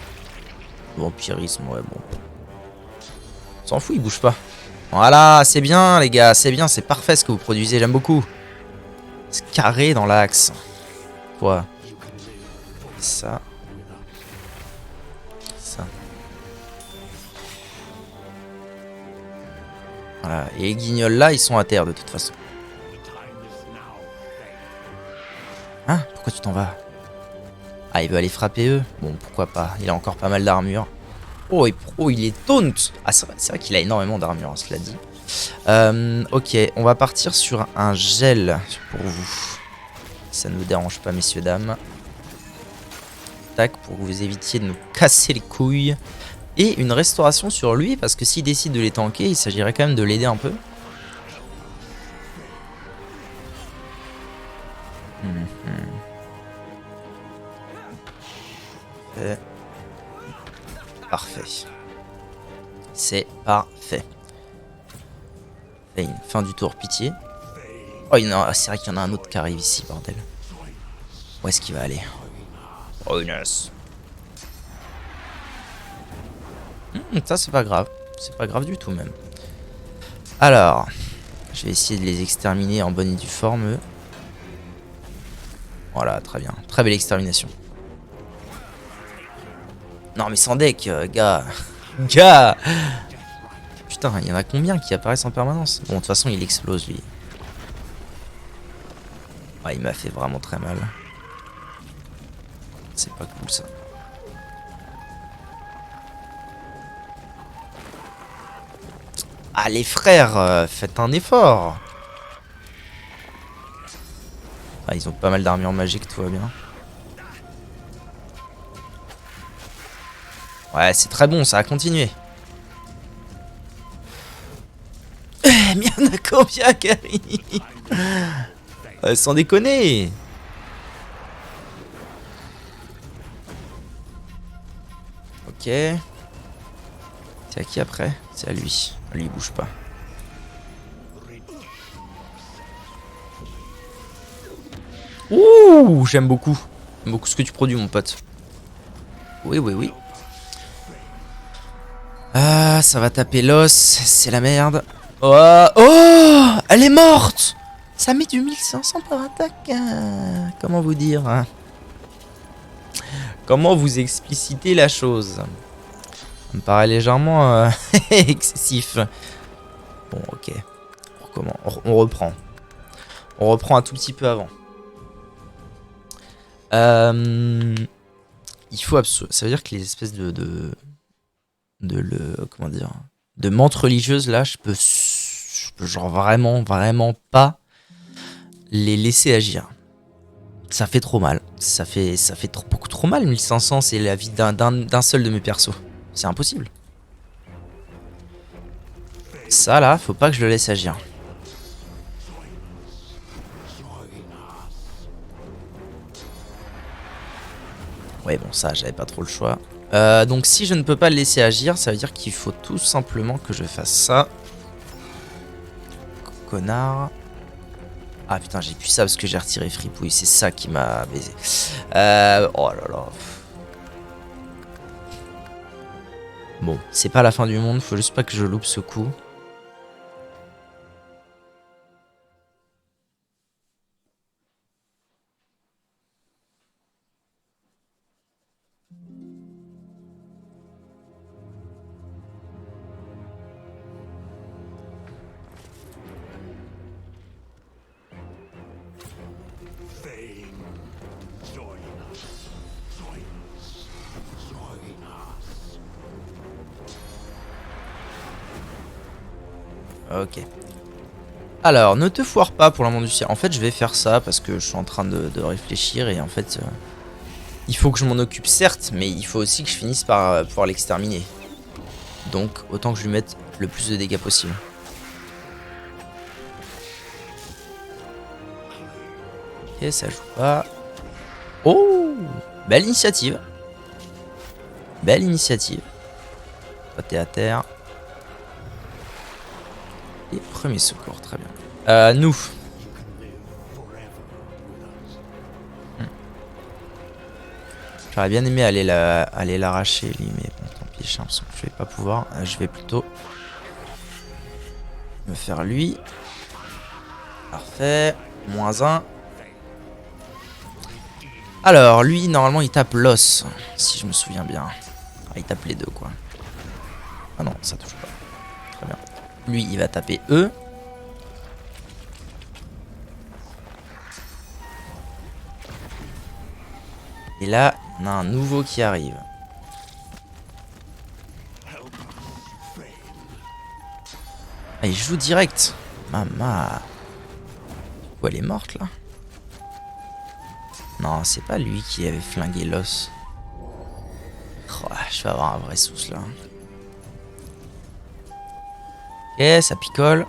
Vampirisme, ouais, bon. On s'en fout, ils bougent pas. Voilà, c'est bien, les gars, c'est bien, c'est parfait ce que vous produisez, j'aime beaucoup. C'est carré dans l'axe. Quoi? Ça. Ça. Voilà, et les guignols là, ils sont à terre de toute façon. Hein? Pourquoi tu t'en vas? Ah, il veut aller frapper eux? Bon, pourquoi pas. Il a encore pas mal d'armure. Oh, il est taunt. Ah, c'est vrai qu'il a énormément d'armure, hein, cela dit. Ok, on va partir sur un gel pour vous. Ça ne vous dérange pas, messieurs, dames. Tac, pour que vous évitiez de nous casser les couilles. Et une restauration sur lui, parce que s'il décide de les tanker, il s'agirait quand même de l'aider un peu. Parfait. C'est parfait. Fin du tour, pitié. Oh, c'est vrai qu'il y en a un autre qui arrive ici, bordel. Où est-ce qu'il va aller? Oh, Inès. Ça, c'est pas grave. C'est pas grave du tout, même. Alors, je vais essayer de les exterminer en bonne et due forme, eux. Voilà, très bien. Très belle extermination. Non, mais sans deck, gars. Gars. Putain, il y en a combien qui apparaissent en permanence? Bon, de toute façon, il explose, lui. Ah, il m'a fait vraiment très mal. C'est pas cool, ça. Ah, les frères, faites un effort. Ah, ils ont pas mal d'armure magique, tout va bien. Ouais, c'est très bon, ça a continué. Mais il y en a combien qui arrivent? Sans déconner. Ok. C'est à qui après? C'est à lui. Lui, il bouge pas. Ouh, j'aime beaucoup. J'aime beaucoup ce que tu produis, mon pote. Oui, oui, oui. Ah, ça va taper l'os. C'est la merde. Oh, oh, elle est morte. Ça met du 1500 par attaque. Comment vous dire, hein? Comment vous expliciter la chose? Ça me paraît légèrement excessif. Bon, ok. On reprend. On reprend un tout petit peu avant. Il faut absolument... Ça veut dire que les espèces comment dire, de mantes religieuses là, je peux genre vraiment pas les laisser agir. Ça fait trop mal. Ça fait beaucoup trop mal. 1500, c'est la vie d'un seul de mes persos. C'est impossible. Ça là, faut pas que je le laisse agir. Ouais, bon, ça, j'avais pas trop le choix. Donc, si je ne peux pas le laisser agir, ça veut dire qu'il faut tout simplement que je fasse ça. Connard. Ah putain, j'ai plus ça parce que j'ai retiré Fripouille. C'est ça qui m'a baisé. Oh là là. Bon, c'est pas la fin du monde. Faut juste pas que je loupe ce coup. Ok. Alors, ne te foire pas pour l'amour du ciel. En fait, je vais faire ça parce que je suis en train de réfléchir et en fait, il faut que je m'en occupe, certes, mais il faut aussi que je finisse par pouvoir l'exterminer. Donc, autant que je lui mette le plus de dégâts possible. Ok, ça joue pas. Oh, belle initiative. Belle initiative. Toi, t'es à terre. Et premier secours, très bien. Nous. J'aurais bien aimé aller l'arracher, lui, mais bon, tant pis, j'ai l'impression que je vais pas pouvoir. Je vais plutôt me faire lui. Parfait. -1. Alors, lui, normalement, il tape l'os, si je me souviens bien. Ah, il tape les deux, quoi. Ah non, ça touche pas. Très bien. Lui, il va taper E. Et là, on a un nouveau qui arrive. Ah, il joue direct. Maman. Oh, elle est morte, là. Non, c'est pas lui qui avait flingué l'os. Oh, je vais avoir un vrai souci, là. Ok, ça picole.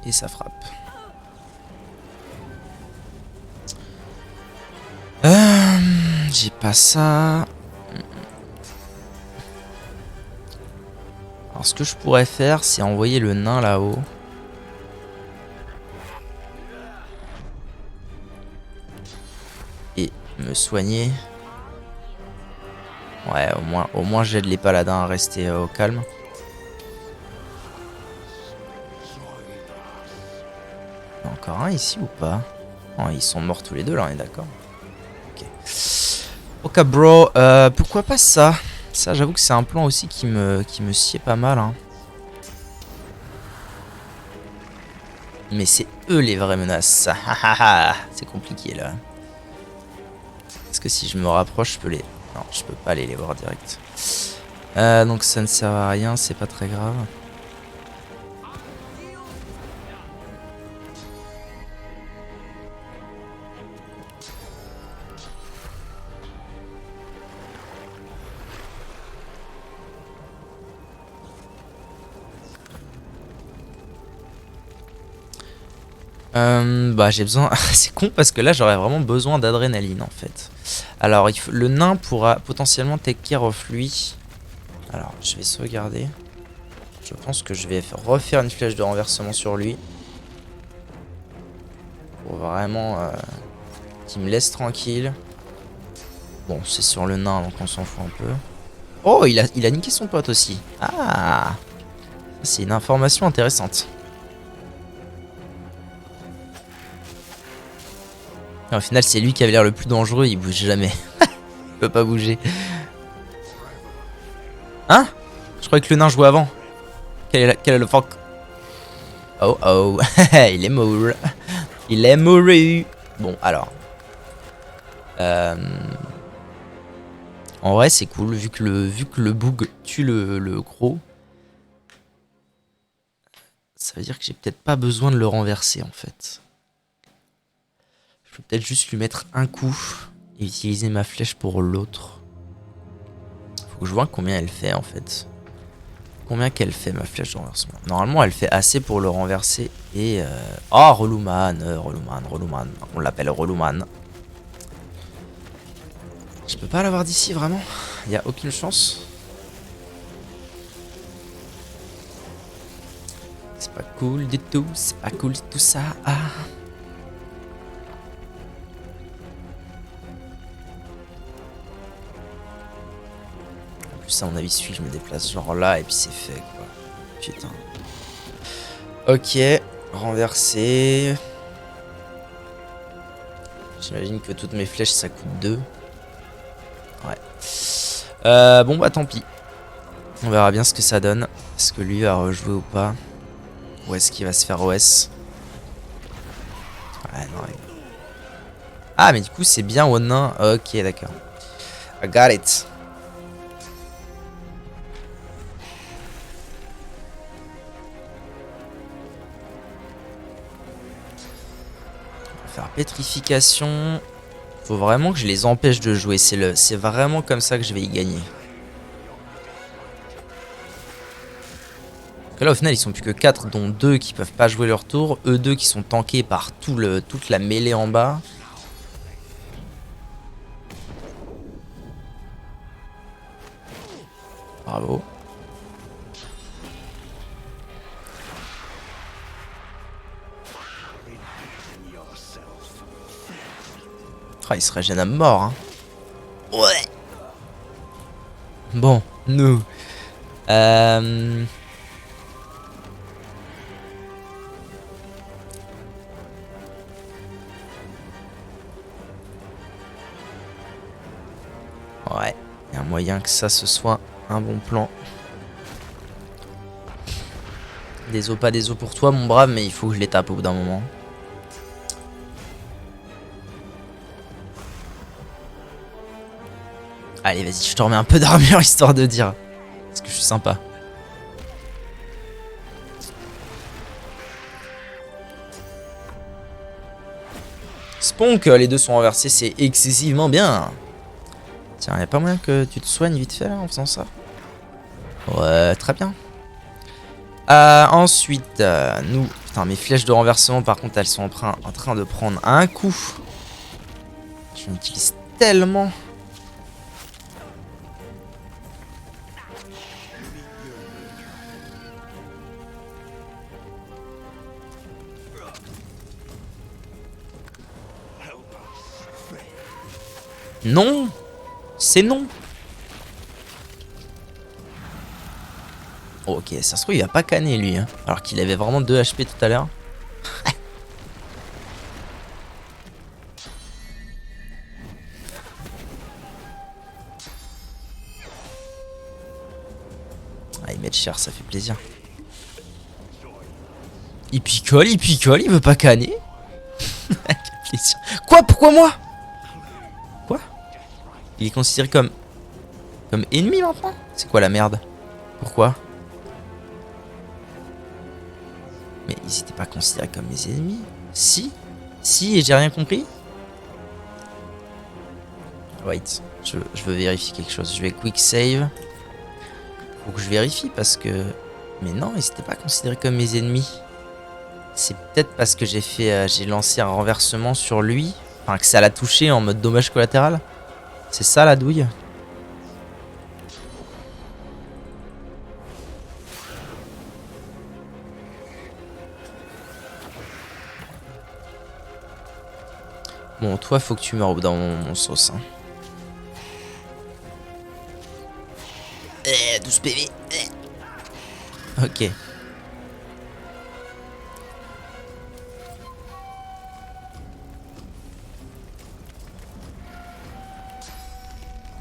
Et ça frappe. J'ai pas ça. Alors ce que je pourrais faire, c'est envoyer le nain là-haut. Et me soigner. Ouais, au moins j'aide les paladins à rester au calme. Il y en a encore un ici ou pas? Oh, ils sont morts tous les deux là, on est d'accord. Ok. Ok bro, pourquoi pas ça? Ça j'avoue que c'est un plan aussi qui me sied pas mal. Hein. Mais c'est eux les vraies menaces. C'est compliqué là. Parce que si je me rapproche, je peux les... Non, je peux pas aller les voir direct. Donc ça ne sert à rien, c'est pas très grave. Bah j'ai besoin... c'est con parce que là j'aurais vraiment besoin d'adrénaline en fait. Alors le nain pourra potentiellement take care of lui. Alors je vais sauvegarder. Je pense que je vais refaire une flèche de renversement sur lui. Pour vraiment qu'il me laisse tranquille. Bon c'est sur le nain donc on s'en fout un peu. Oh il a niqué son pote aussi. Ah, c'est une information intéressante. Au final, c'est lui qui avait l'air le plus dangereux, il bouge jamais. Il peut pas bouger. Hein? Je croyais que le nain jouait avant. Quel est le fuck? Oh oh, il est mort. Il est mouru. Bon, alors. En vrai, c'est cool, vu que le bug tue le gros. Ça veut dire que j'ai peut-être pas besoin de le renverser, en fait. Je peux peut-être juste lui mettre un coup et utiliser ma flèche pour l'autre. Faut que je vois combien elle fait, en fait. Combien qu'elle fait, ma flèche de renversement. Normalement, elle fait assez pour le renverser. Et... Oh, Relouman. On l'appelle Relouman. Je peux pas l'avoir d'ici, vraiment? Il y a aucune chance? C'est pas cool du tout. C'est pas cool du tout, ça. Ah. En plus, à mon avis, celui je me déplace genre là et puis c'est fait, quoi. Putain. Ok. Renverser. J'imagine que toutes mes flèches, ça coûte 2. Ouais. Bon, bah tant pis. On verra bien ce que ça donne. Est-ce que lui va rejouer ou pas? Ou est-ce qu'il va se faire OS? Ouais, non. Ah, mais du coup, c'est bien au nain. Ok, d'accord. I got it. On va faire pétrification. Faut vraiment que je les empêche de jouer. C'est vraiment comme ça que je vais y gagner. Parce que là, au final, ils sont plus que 4, dont 2 qui peuvent pas jouer leur tour. Eux 2 qui sont tankés par toute la mêlée en bas. Bravo. Oh, il se régène à mort, hein. Ouais. Bon, nous. Ouais, il y a un moyen que ça ce soit un bon plan. Des os, pas des os pour toi, mon brave, mais il faut que je les tape au bout d'un moment. Allez, vas-y, je te remets un peu d'armure histoire de dire. Parce que je suis sympa. Spunk, les deux sont renversés, c'est excessivement bien. Tiens, y a pas moyen que tu te soignes vite fait là en faisant ça? Ouais, très bien. Ensuite, nous... Putain, mes flèches de renversement, par contre, elles sont en train de prendre un coup. Je m'utilise tellement... Non! C'est non! Oh, ok, ça se trouve, il va pas canner lui, hein, alors qu'il avait vraiment 2 HP tout à l'heure. Ah, ils mettent cher, ça fait plaisir. Il picole, il veut pas canner. Quel plaisir. Quoi? Pourquoi moi? Quoi? Il est considéré comme ennemi maintenant? C'est quoi la merde? Pourquoi? Mais ils étaient pas considérés comme mes ennemis? Si? Si, et j'ai rien compris? Wait, je veux vérifier quelque chose. Je vais quick save. Faut que je vérifie parce que... Mais non, ils étaient pas considérés comme mes ennemis. C'est peut-être parce que j'ai lancé un renversement sur lui. Enfin, que ça l'a touché en mode dommage collatéral. C'est ça la douille? Bon, toi, faut que tu meurs dans mon sauce. Hein. 12 PV. Ok.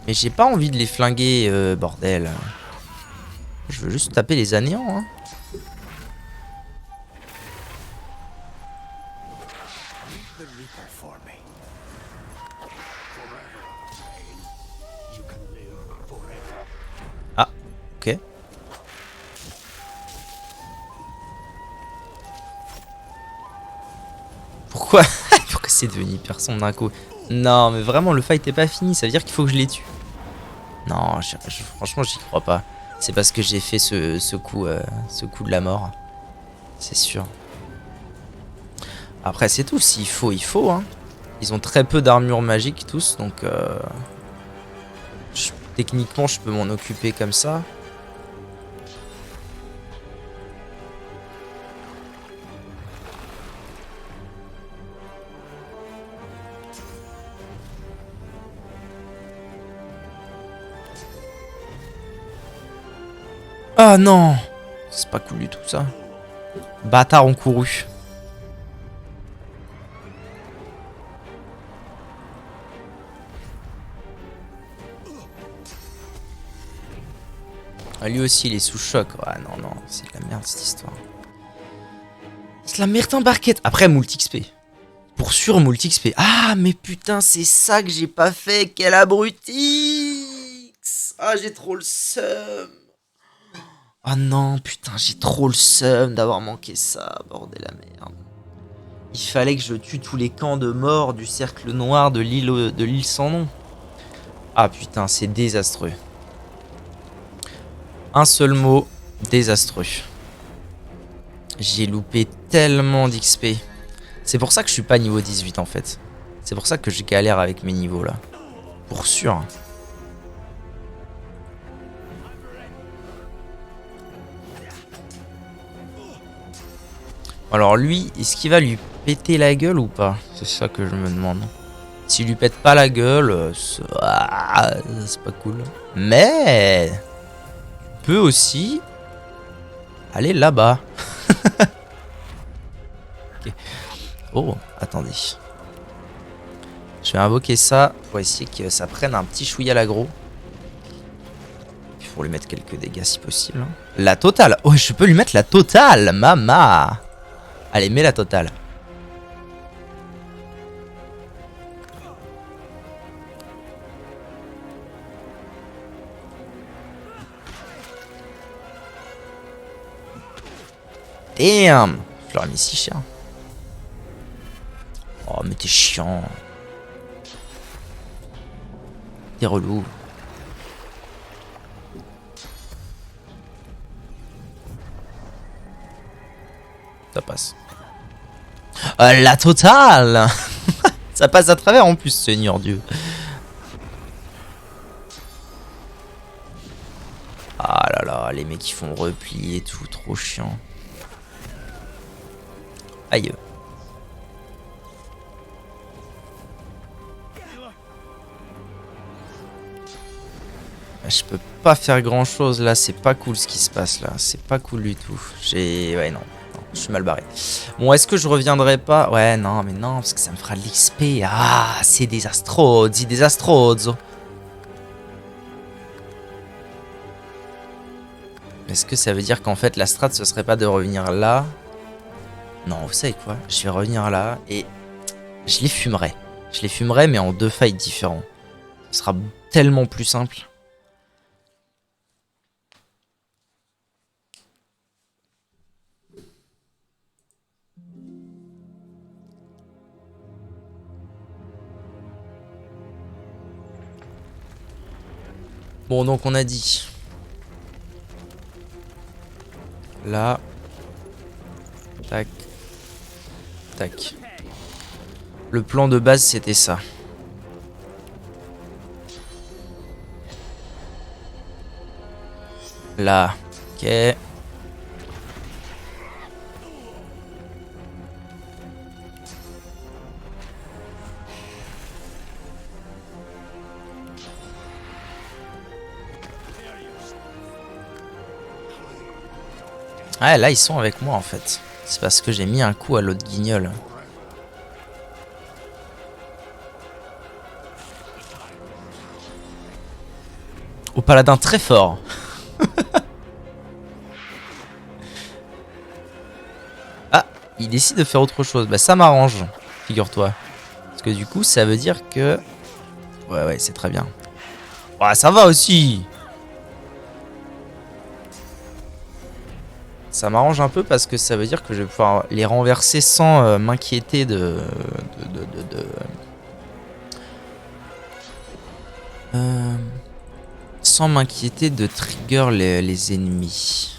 Mais j'ai pas envie de les flinguer, bordel. Je veux juste taper les anéants. Hein. the Reaper for me. Ah, ok. Pourquoi? Pourquoi c'est devenu hyper sombre d'un coup? Non, mais vraiment, le fight est pas fini. Ça veut dire qu'il faut que je les tue. Non, franchement, j'y crois pas. C'est parce que j'ai fait ce coup de la mort. C'est sûr. Après, c'est tout. S'il faut, il faut. Hein. Ils ont très peu d'armure magique tous, donc techniquement, je peux m'en occuper comme ça. Ah non! C'est pas cool du tout ça. Bâtard ont couru. Ah, lui aussi il est sous choc. Ouais non non, c'est de la merde cette histoire. C'est de la merde en barquette. Après multi XP. Pour sûr multi XP. Ah mais putain c'est ça que j'ai pas fait. Quel abruti! Ah j'ai trop le seum. Ah non, putain, j'ai trop le seum d'avoir manqué ça, bordel la merde. Il fallait que je tue tous les camps de mort du cercle noir de l'île sans nom. Ah putain, c'est désastreux. Un seul mot, désastreux. J'ai loupé tellement d'XP. C'est pour ça que je suis pas niveau 18 en fait. C'est pour ça que je galère avec mes niveaux là. Pour sûr. Alors lui, est-ce qu'il va lui péter la gueule ou pas? C'est ça que je me demande. S'il lui pète pas la gueule, c'est pas cool. Mais il peut aussi aller là-bas. Okay. Oh, attendez. Je vais invoquer ça pour essayer que ça prenne un petit chouïa à l'aggro. Il faut lui mettre quelques dégâts si possible. La totale. Oh, je peux lui mettre la totale, mama. Allez, mets la totale. Damn! Je leur ai mis si cher. Oh, mais t'es chiant. T'es relou. Ça passe. La totale. Ça passe à travers en plus, Seigneur Dieu. Ah là là, les mecs qui font repli et tout, trop chiant. Aïe. Je peux pas faire grand chose là, c'est pas cool ce qui se passe là, c'est pas cool du tout. Ouais non, je suis mal barré. Bon, est-ce que je reviendrai pas? Ouais non, mais non, parce que ça me fera de l'XP. Ah, c'est des astrozzi, des astrozzo. Est-ce que ça veut dire qu'en fait la strat ce serait pas de revenir là? Non, vous savez quoi? Je vais revenir là et je les fumerai. Je les fumerai mais en 2 fights différents. Ce sera tellement plus simple. Bon, donc on a dit là, tac, tac. Le plan de base c'était ça. Là, ok. Ah là ils sont avec moi en fait. C'est parce que j'ai mis un coup à l'autre guignol. Au paladin très fort. Ah, il décide de faire autre chose. Bah ça m'arrange. figure-toi. Parce que du coup, ça veut dire que... Ouais, c'est très bien. Ouais, ça va aussi. Ça m'arrange un peu parce que ça veut dire que je vais pouvoir les renverser sans m'inquiéter sans m'inquiéter de trigger les ennemis.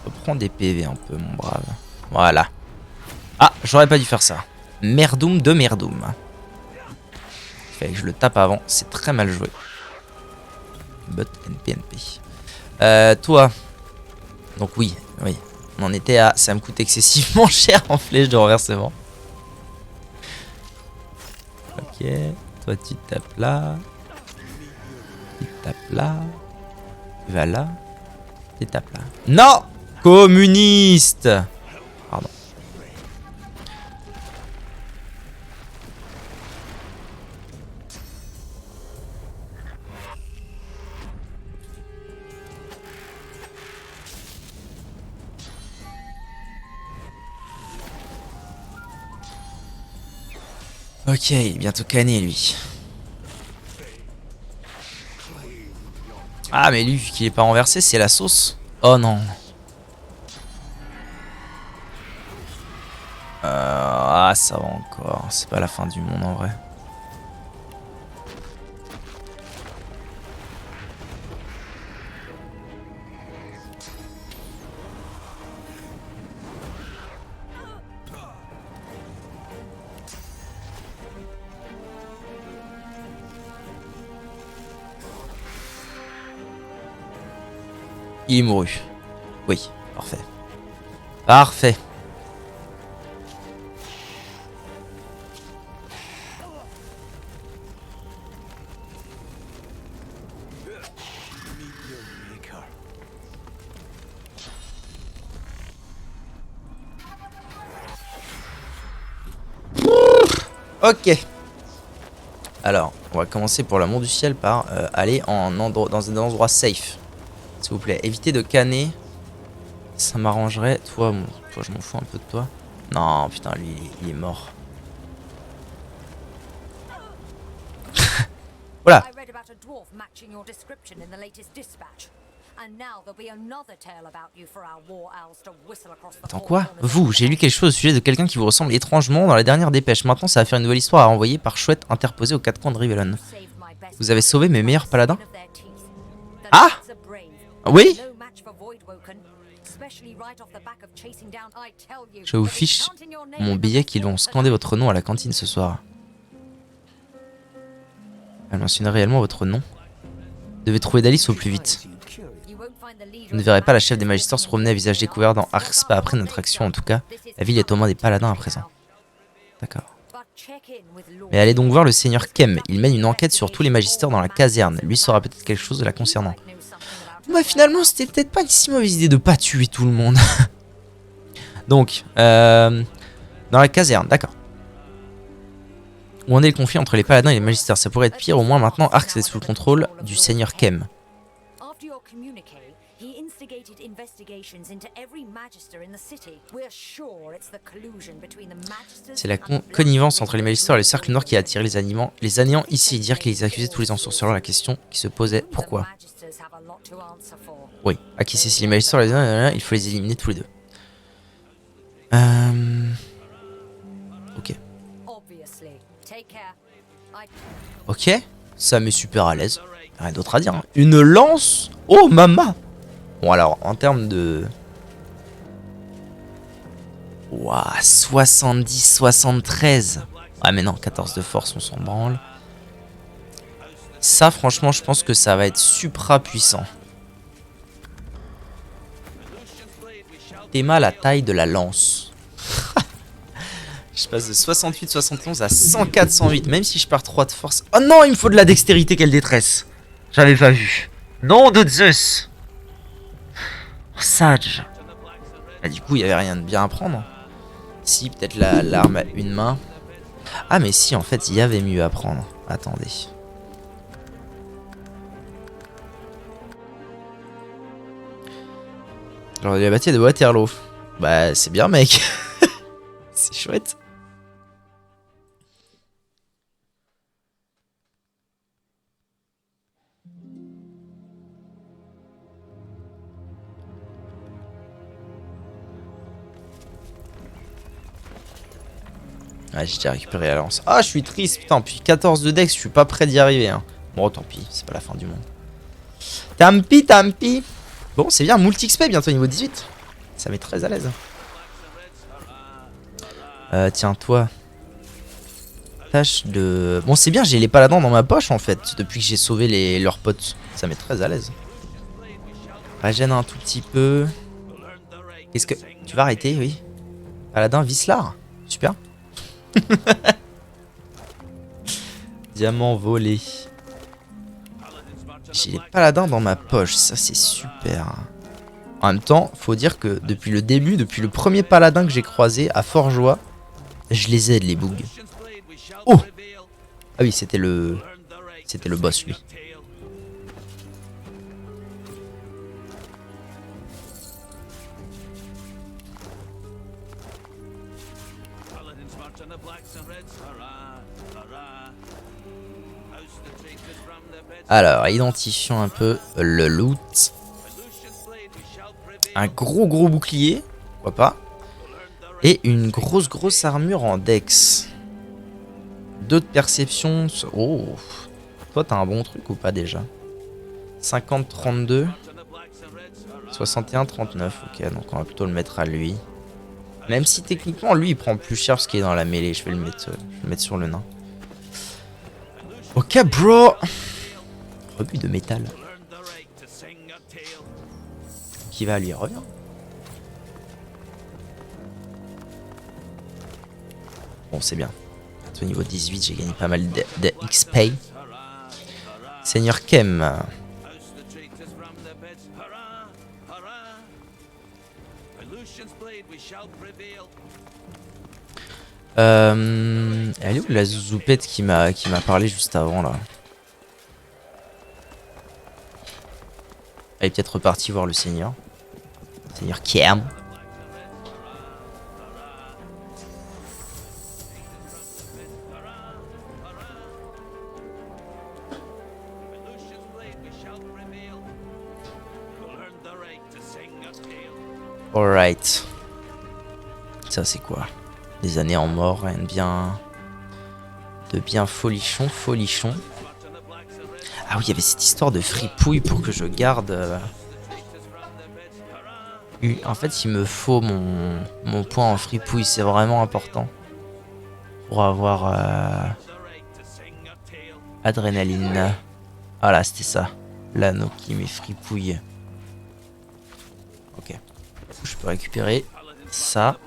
Reprends des PV un peu, mon brave. Voilà. Ah, j'aurais pas dû faire ça. Merdoum de merdoum. Il fallait que je le tape avant. C'est très mal joué. But NPNP. Toi. Donc oui. On en était à... Ça me coûte excessivement cher en flèche de renversement. Ok. Toi tu tapes là. Tu tapes là. Tu vas là. Tu tapes là. Non! Communiste! Pardon. Ok, bientôt cané lui. Ah mais lui, vu qu'il est pas renversé, c'est la sauce. Oh non. Ah ça va encore. C'est pas la fin du monde en vrai. Il est mouru. Oui, parfait. Parfait. Ok. Alors, on va commencer pour l'amour du ciel par aller dans un endroit safe. S'il vous plaît, évitez de canner. Ça m'arrangerait. Toi, je m'en fous un peu de toi. Non, putain, lui, il est mort. Voilà. Attends quoi? Vous, j'ai lu quelque chose au sujet de quelqu'un qui vous ressemble étrangement dans la dernière dépêche. Maintenant, ça va faire une nouvelle histoire à envoyer par Chouette interposée aux quatre coins de Rivellon. Vous avez sauvé mes meilleurs paladins? Ah? Oui? Je vous fiche mon billet qu'ils vont scander votre nom à la cantine ce soir. Elle mentionne réellement votre nom. Vous devez trouver Dalice au plus vite. Vous ne verrez pas la chef des magisters se promener à visage découvert dans Arkspa après notre action en tout cas. La ville est aux mains des paladins à présent. D'accord. Mais allez donc voir le seigneur Kem. Il mène une enquête sur tous les magisters dans la caserne. Lui saura peut-être quelque chose de la concernant. Bah finalement c'était peut-être pas une si mauvaise idée de pas tuer tout le monde. Donc, dans la caserne, d'accord. Où en est le conflit entre les paladins et les magisters? Ça pourrait être pire, au moins maintenant Arx est sous le contrôle du seigneur Kem. C'est la connivence entre les magisters et le cercle nord qui a attiré les anéants ici, dire qu'ils accusaient tous les ensorceleurs. La question qui se posait, pourquoi? Oui, à qui c'est si les magisters, il faut les éliminer tous les deux. Ok. Ok, ça met super à l'aise. Rien d'autre à dire. Hein. Une lance? Oh, mama! Bon, alors, en termes de... Ouah, 70, 73. Ah, mais non, 14 de force, on s'en branle. Ça, franchement, je pense que ça va être supra puissant. Théma la taille de la lance. Je passe de 68, 71 à 104, 108. Même si je perds 3 de force. Oh non, il me faut de la dextérité, quelle détresse. J'avais pas vu. Nom de Zeus. Oh, Sage. Bah, du coup, il y avait rien de bien à prendre. Si, peut-être l'arme à une main. Ah, mais si, en fait, il y avait mieux à prendre. Attendez. Alors, la bataille de Waterloo. Bah, c'est bien, mec. C'est chouette. Ah, j'ai déjà récupéré la lance. Ah, je suis triste, putain. Puis 14 de dex, je suis pas prêt d'y arriver. Hein. Bon, tant pis, c'est pas la fin du monde. Tampi, tampi. Bon, c'est bien, multi-XP bientôt niveau 18. Ça met très à l'aise. Tiens, toi. Tâche de... Bon, c'est bien, j'ai les paladins dans ma poche en fait. Depuis que j'ai sauvé leurs potes. Ça met très à l'aise. Régène un tout petit peu. Qu'est-ce que... Tu vas arrêter, oui. Paladin Vislar. Super. Diamant volé. J'ai les paladins dans ma poche, ça c'est super. En même temps, faut dire que depuis le début, depuis le premier paladin que j'ai croisé à Forgeois, je les aide les bugs. Oh! Ah oui, c'était le boss lui. Alors, identifions un peu le loot. Un gros bouclier, pourquoi pas. Et une grosse armure en dex. 2 de perception. Oh, toi t'as un bon truc ou pas déjà? 50-32. 61-39, ok, donc on va plutôt le mettre à lui. Même si techniquement lui il prend plus cher ce qui est dans la mêlée, je vais le mettre sur le nain. Ok bro. Rebut de métal. Qui va lui revenir. Bon c'est bien. Au niveau 18 j'ai gagné pas mal de XP. Seigneur Kem. Elle est où la zouzoupette qui m'a parlé juste avant là? Elle est peut-être repartie voir le seigneur. Seigneur Kem. Alright. Ça c'est quoi? Des années en mort, rien de bien... De bien folichon. Ah oui, il y avait cette histoire de fripouille pour que je garde... En fait, il me faut mon point en fripouille, c'est vraiment important. Pour avoir... Adrénaline. Voilà, c'était ça. L'anneau qui met fripouille. Ok. Je peux récupérer ça.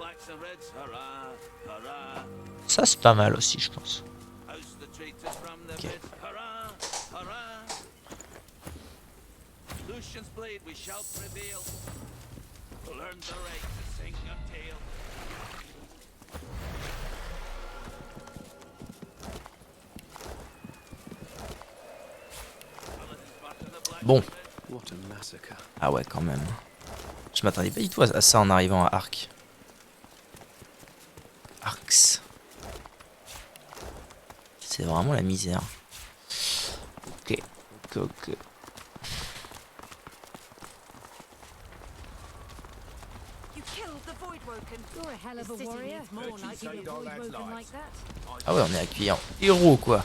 Ça c'est pas mal aussi je pense. Okay. Bon. Ah ouais quand même. Je m'attendais pas du tout à ça en arrivant à Ark. Arx. C'est vraiment la misère. Ok. Ah ouais, on est accueilli en héros quoi.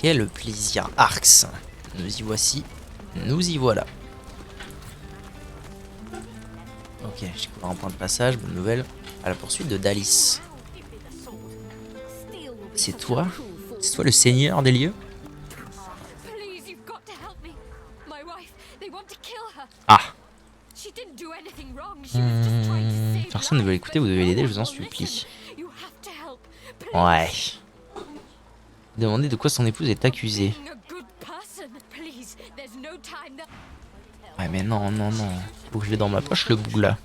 Quel plaisir. Arx. Nous y voici. Nous y voilà. Ok, j'ai couvert un point de passage, bonne nouvelle. À la poursuite de Dalis. C'est toi? C'est toi le seigneur des lieux? Ah. Personne ne veut l'écouter, vous devez l'aider, je vous en supplie. Ouais. Demandez de quoi son épouse est accusée. Ouais mais non. Faut que je l'ai dans ma poche le bout là.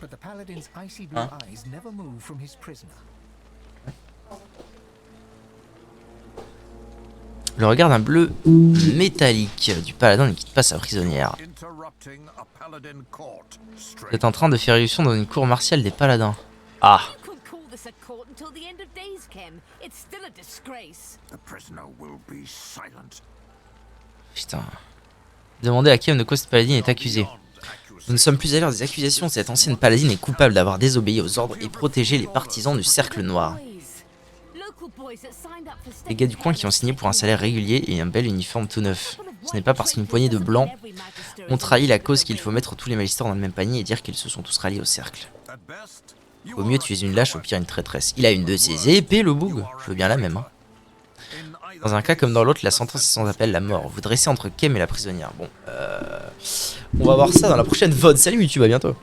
Hein? Le regard d'un bleu métallique du paladin ne quitte pas sa prisonnière. Vous êtes en train de faire irruption dans une cour martiale des paladins. Ah. until the end of days, Kim. It's still a disgrace. The prisoner will be silent. Putain. Demandez à Kim de quoi cette paladine est accusée. Nous ne sommes plus à l'heure des accusations. Cette ancienne paladine est coupable d'avoir désobéi aux ordres et protégé les partisans du Cercle Noir. Les gars du coin qui ont signé pour un salaire régulier et un bel uniforme tout neuf. Ce n'est pas parce qu'une poignée de blancs ont trahi la cause qu'il faut mettre tous les magistères dans le même panier et dire qu'ils se sont tous ralliés au cercle. Au mieux tu es une lâche, au pire une traîtresse. Il a une de ses épées, le boug. Je veux bien la même. Hein. Dans un cas comme dans l'autre, la sentence est sans appel, la mort. Vous dressez entre Kem et la prisonnière. Bon, on va voir ça dans la prochaine VOD. Salut YouTube, à bientôt.